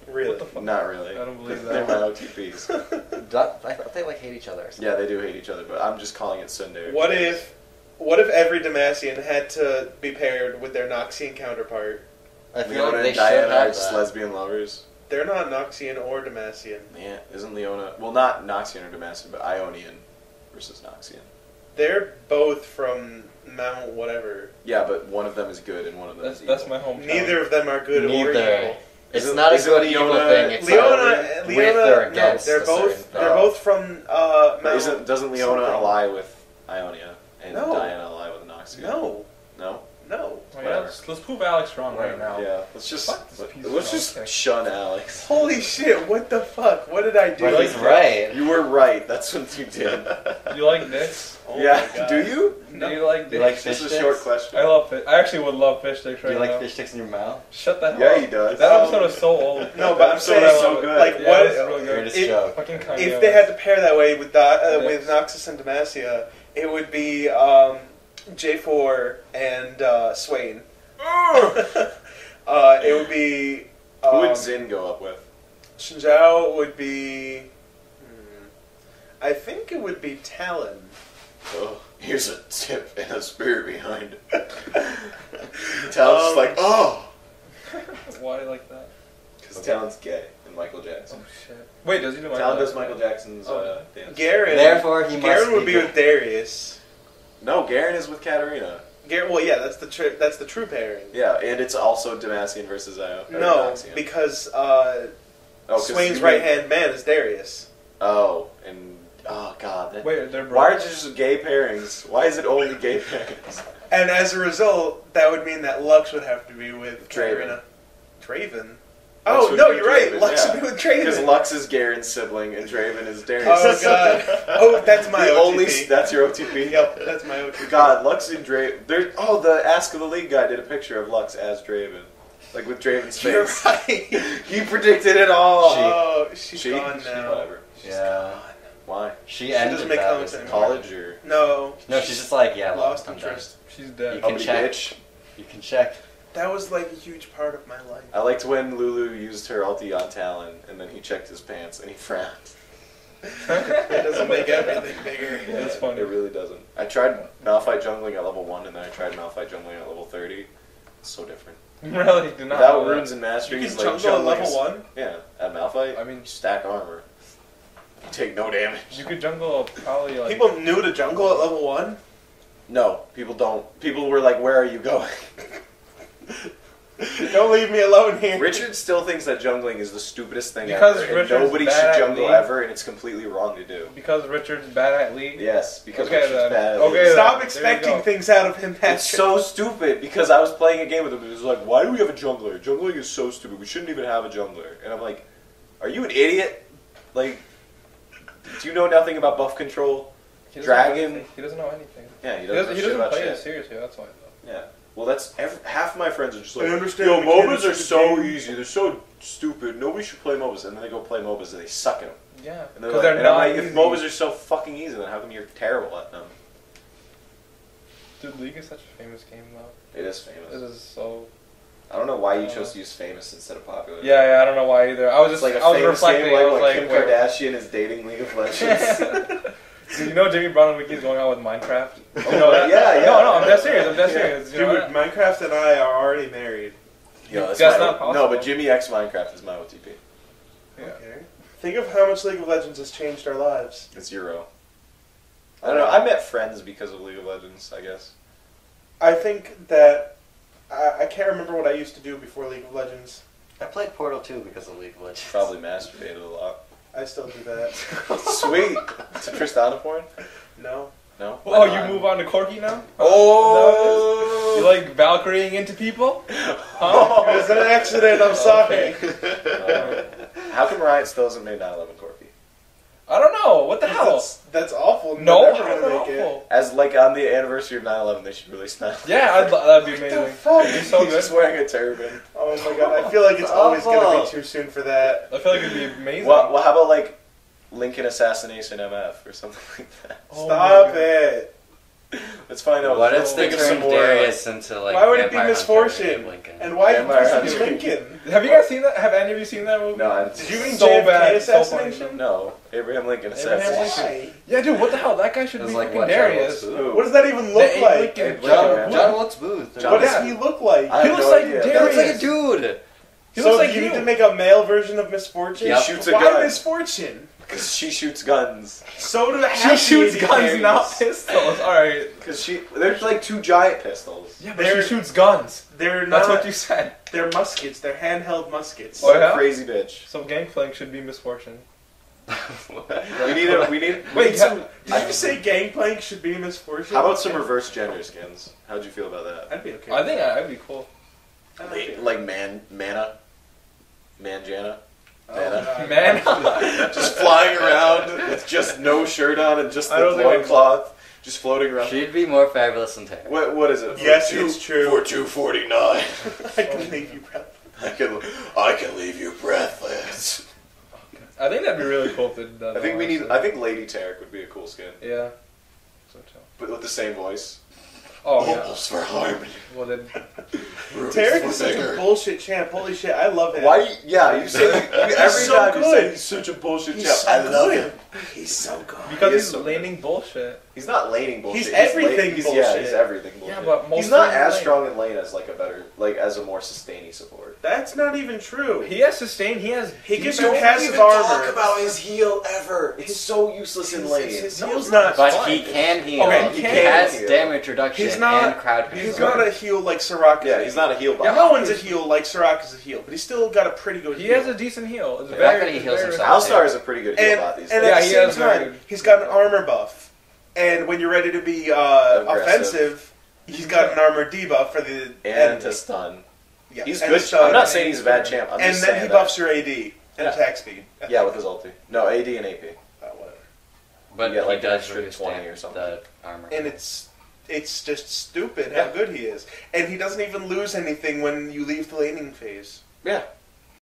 Really? What the fuck? Not really. I don't believe They're that. my OTPs. I thought they like hate each other. Or something. Yeah, they do hate each other, but I'm just calling it tsundere. What if every Demacian had to be paired with their Noxian counterpart? I feel Leona like they and should Diana are have just that. lesbian lovers? They're not Noxian or Demacian. Yeah, isn't Leona... Well, not Noxian or Demacian, but Ionian versus Noxian. They're both from Mount whatever. Yeah, but one of them is good and one of them is That's evil. my hometown. Neither of them are good or Neither. evil. It's Isn't- not a isn't good Leona- evil thing. It's Leona, with or no, against they're a both certain they're thing. both from But Mount. doesn't Leona something. ally with Ionia and No. Diana ally with Noxian? No, No? no. Oh, yeah, Whatever. let's prove Alex wrong right now. Yeah, let's just Fuck this piece of let's just nonsense. shun Alex. Holy shit! What the fuck? What did I do? But he's right. You were right. That's what you did. You like dicks? Oh my yeah. God. Do you? Do you like Do you like dicks? fish This is a short sticks? question. I love fish. I actually would love fish sticks Do right you like now. fish sticks in your mouth? Shut the hell Yeah, up. he does. That episode is so old. No, but I'm So saying, that's so good. like, Yeah, what it's really good. Greatest if- joke. Fucking Kanye if they had to pair that way with Yes. Noxus and Demacia, it would be J4 and Swain. It would be. Who would Zin go up with? Shinjao would be. I think it would be Talon. Oh, here's a tip and a spirit behind it. Talon's just like, oh! Why like that? Because Talon's gay and Michael Jackson. Oh shit. Wait, does he do Michael Talon does Jackson? Michael Jackson's Oh. dance. Garen. Therefore, he Garen must would be good. with Darius. No, Garen is with Katarina. Well, yeah, that's the true pairing. Yeah, and it's also Demacian versus Io. or No, Noxian. because Oh, 'cause Swain's you right mean- hand man is Darius. Oh, and oh god, that, Wait, they're brothers. why are there just gay pairings? Why is it only gay pairings? And as a result, that would mean that Lux would have to be with Draven. Katarina. Draven? Oh, would no, be you're right. Draven, Lux yeah. would be with Because Draven. Lux is Garen's sibling and Draven is Darius' Oh, God. Oh, that's my the OTP. only that's your OTP. Yep, that's my OTP. God, Lux and Draven. The Ask of the League guy did a picture of Lux as Draven, like with Draven's You're face. right. He predicted it all. Oh, she's gone now. Whatever. Yeah. Gone. Why? She ended doesn't make that comments recently. anymore. College or No. No, she's just like, yeah, Lost I'm done. interest. She's dead. You can uppity check. bitch? You can check. That was like a huge part of my life. I liked when Lulu used her ulti on Talon, and then he checked his pants and he frowned. It doesn't make everything bigger. Yeah, that's funny. It really doesn't. I tried Malphite jungling at level 1, and then I tried Malphite jungling at level 30. It's so different. Really do not. Without know that. runes and You masteries, can like jungle at jungling level is- 1? Yeah, at Malphite, I mean- you stack armor. You take no damage. You could jungle probably like. People new to jungle at level 1? No, people don't. People were like, where are you going? Don't leave me alone here. Richard still thinks that jungling is the stupidest thing Because ever. And Richard's nobody bad should at jungle League. ever, and it's completely wrong to do. Because Richard's bad at League. Yes, because Okay, Richard's then. bad at Okay, League. then. Stop There you expecting go. things out of him, Patrick. It's so stupid because I was playing a game with him and he was like, why do we have a jungler? Jungling is so stupid. We shouldn't even have a jungler. And I'm like, are you an idiot? Like, do you know nothing about buff control? He doesn't know Dragon. anything. He doesn't know anything. Yeah, he He doesn't, doesn't, know he shit doesn't about play shit. it seriously. That's why though. Yeah. Well, that's half of my friends are just like, I understand yo, the mechanics MOBAs are of the so game." easy. They're so stupid. Nobody should play MOBAs. And then they go play MOBAs and they suck at them. Yeah. And they're Because like, they're and I'm not like, easy. if MOBAs are so fucking easy, then how come you're terrible at them? Dude, League is such a famous game though. It is famous. It is so. I don't know why you chose to use famous instead of popular. Yeah, I don't know why either. I was It's just like a I was famous reflecting. game I like was when like, Kim wait. Kardashian is dating League of Legends. Dude, you know Jimmy Brown and Wiki's going out with Minecraft? You know that? Yeah. No, I'm dead serious. I'm dead Yeah. serious. You Dude, know that? Minecraft and I are already married. Yo, That's my- not possible. No, but Jimmy X Minecraft is my OTP. Yeah. Okay. Think of how much League of Legends has changed our lives. It's 0. I don't know. I met friends because of League of Legends, I guess. I think that I can't remember what I used to do before League of Legends. I played Portal 2 because of League of Legends. Probably masturbated a lot. I still do that. Sweet. To Tristana porn? No. No? Oh, Why you not? move on to Corky now? Oh! You like Valkyrieing into people? It was an accident, I'm sorry. How come Riot still hasn't made 9/11 Corky? I don't know. What the hell? That's awful. No, They're never how's gonna that make it. awful? As like on the anniversary of 9/11, they should release 9/11. Yeah, that'd be amazing. fuck? It'd be so He's good. just wearing a turban. Oh my god, I feel like it's always gonna be too soon for that. I feel like it'd be amazing. Well, how about like Lincoln Assassination MF or something like that? Oh Stop my God. it. Let's find out. What Let's if they think of some turned more. Darius into like Why would it be Vampire misfortune? Hunter Lincoln? And why did Vampire you Hunter. choose Lincoln? Have you guys seen that? Have any of you seen that movie? No, Did you mean So JFK bad, so assassination? No, Abraham Lincoln Abraham Assassination. Lincoln. Why? Yeah, dude, what the hell? That guy should It be was like fucking what, Darius. John Who? What does that even The look Abe like? Lincoln- John Wilkes Booth. John- What Yeah. does he look like? I He have looks no like idea. He looks like a Darius. dude. He So looks like you you. need to make a male version of Misfortune? Yep. Shoots a Why gun. Misfortune? Because she shoots guns. So do the She shoots guns, Harry not pistols. Alright. Because there's like 2 giant pistols. Yeah, but They're- she shoots guns. They're That's not. what you said. They're muskets. They're handheld muskets. Oh, yeah? Crazy bitch. So Gangplank should be misfortune. We need Wait, some. Did you say Gangplank should be Misfortune? How about some reverse gender skins? How'd you feel about that? I'd be okay. I think that'd be cool. I like it. Like Mana, Manjana, Oh, Mana. God. Man. Just flying around with just no shirt on and just I the don't think I- loincloth, just floating around. She'd be more fabulous than Terry. What is it? Yes, it's true. For 249. I can leave you breathless. I can leave you breathless. I think that'd be really cool if they did that. I think honestly. I think Lady Tarek would be a cool skin, Yeah. So too. but with the same voice. Oh, yeah. Balls for harmony. Well, then. Tarek is such a bullshit champ. Holy shit, I love him. Why? Yeah, you say every so time you say good. he's such a bullshit He's champ. so I love good. him. He's so good. Because He is he's so laning bullshit. He's not laning bullshit. He's everything Yeah, bullshit. he's everything bullshit. Yeah, but he's mostly not as lane. strong in lane as like a better, like as a more sustainy support. That's not even true. He has sustain. He has. He gives Don't you passive even armor. talk about his heal ever. It's so useless in lane. His No, heal's it's not. But fine. he can heal. Okay, he he can has heal. damage reduction He's not- and crowd He's control. not a heal like Soraka's. Yeah, he's not a heal bot. Yeah, no one's a heal like Soraka's a heal, but he's still got a pretty good He heal. has a decent heal. It's The very, fact that he it's heals very- himself. Alistar is a pretty good heal and, bot these and days. Yeah, at the he same has very time, good- he's got an armor buff. And when you're ready to be Aggressive. offensive, he's got an armor debuff for the And enemy. to stun. Yeah. He's and good. so- I'm not saying he's a bad champ. I'm and just then saying he that- buffs your AD and Yeah. attack speed. Yeah, with his ulti. No, AD and AP. Whatever. But You get, like, he does extra reduce 20 or something. the armor. And it's just stupid Yeah. how good he is. And he doesn't even lose anything when you leave the laning phase. Yeah,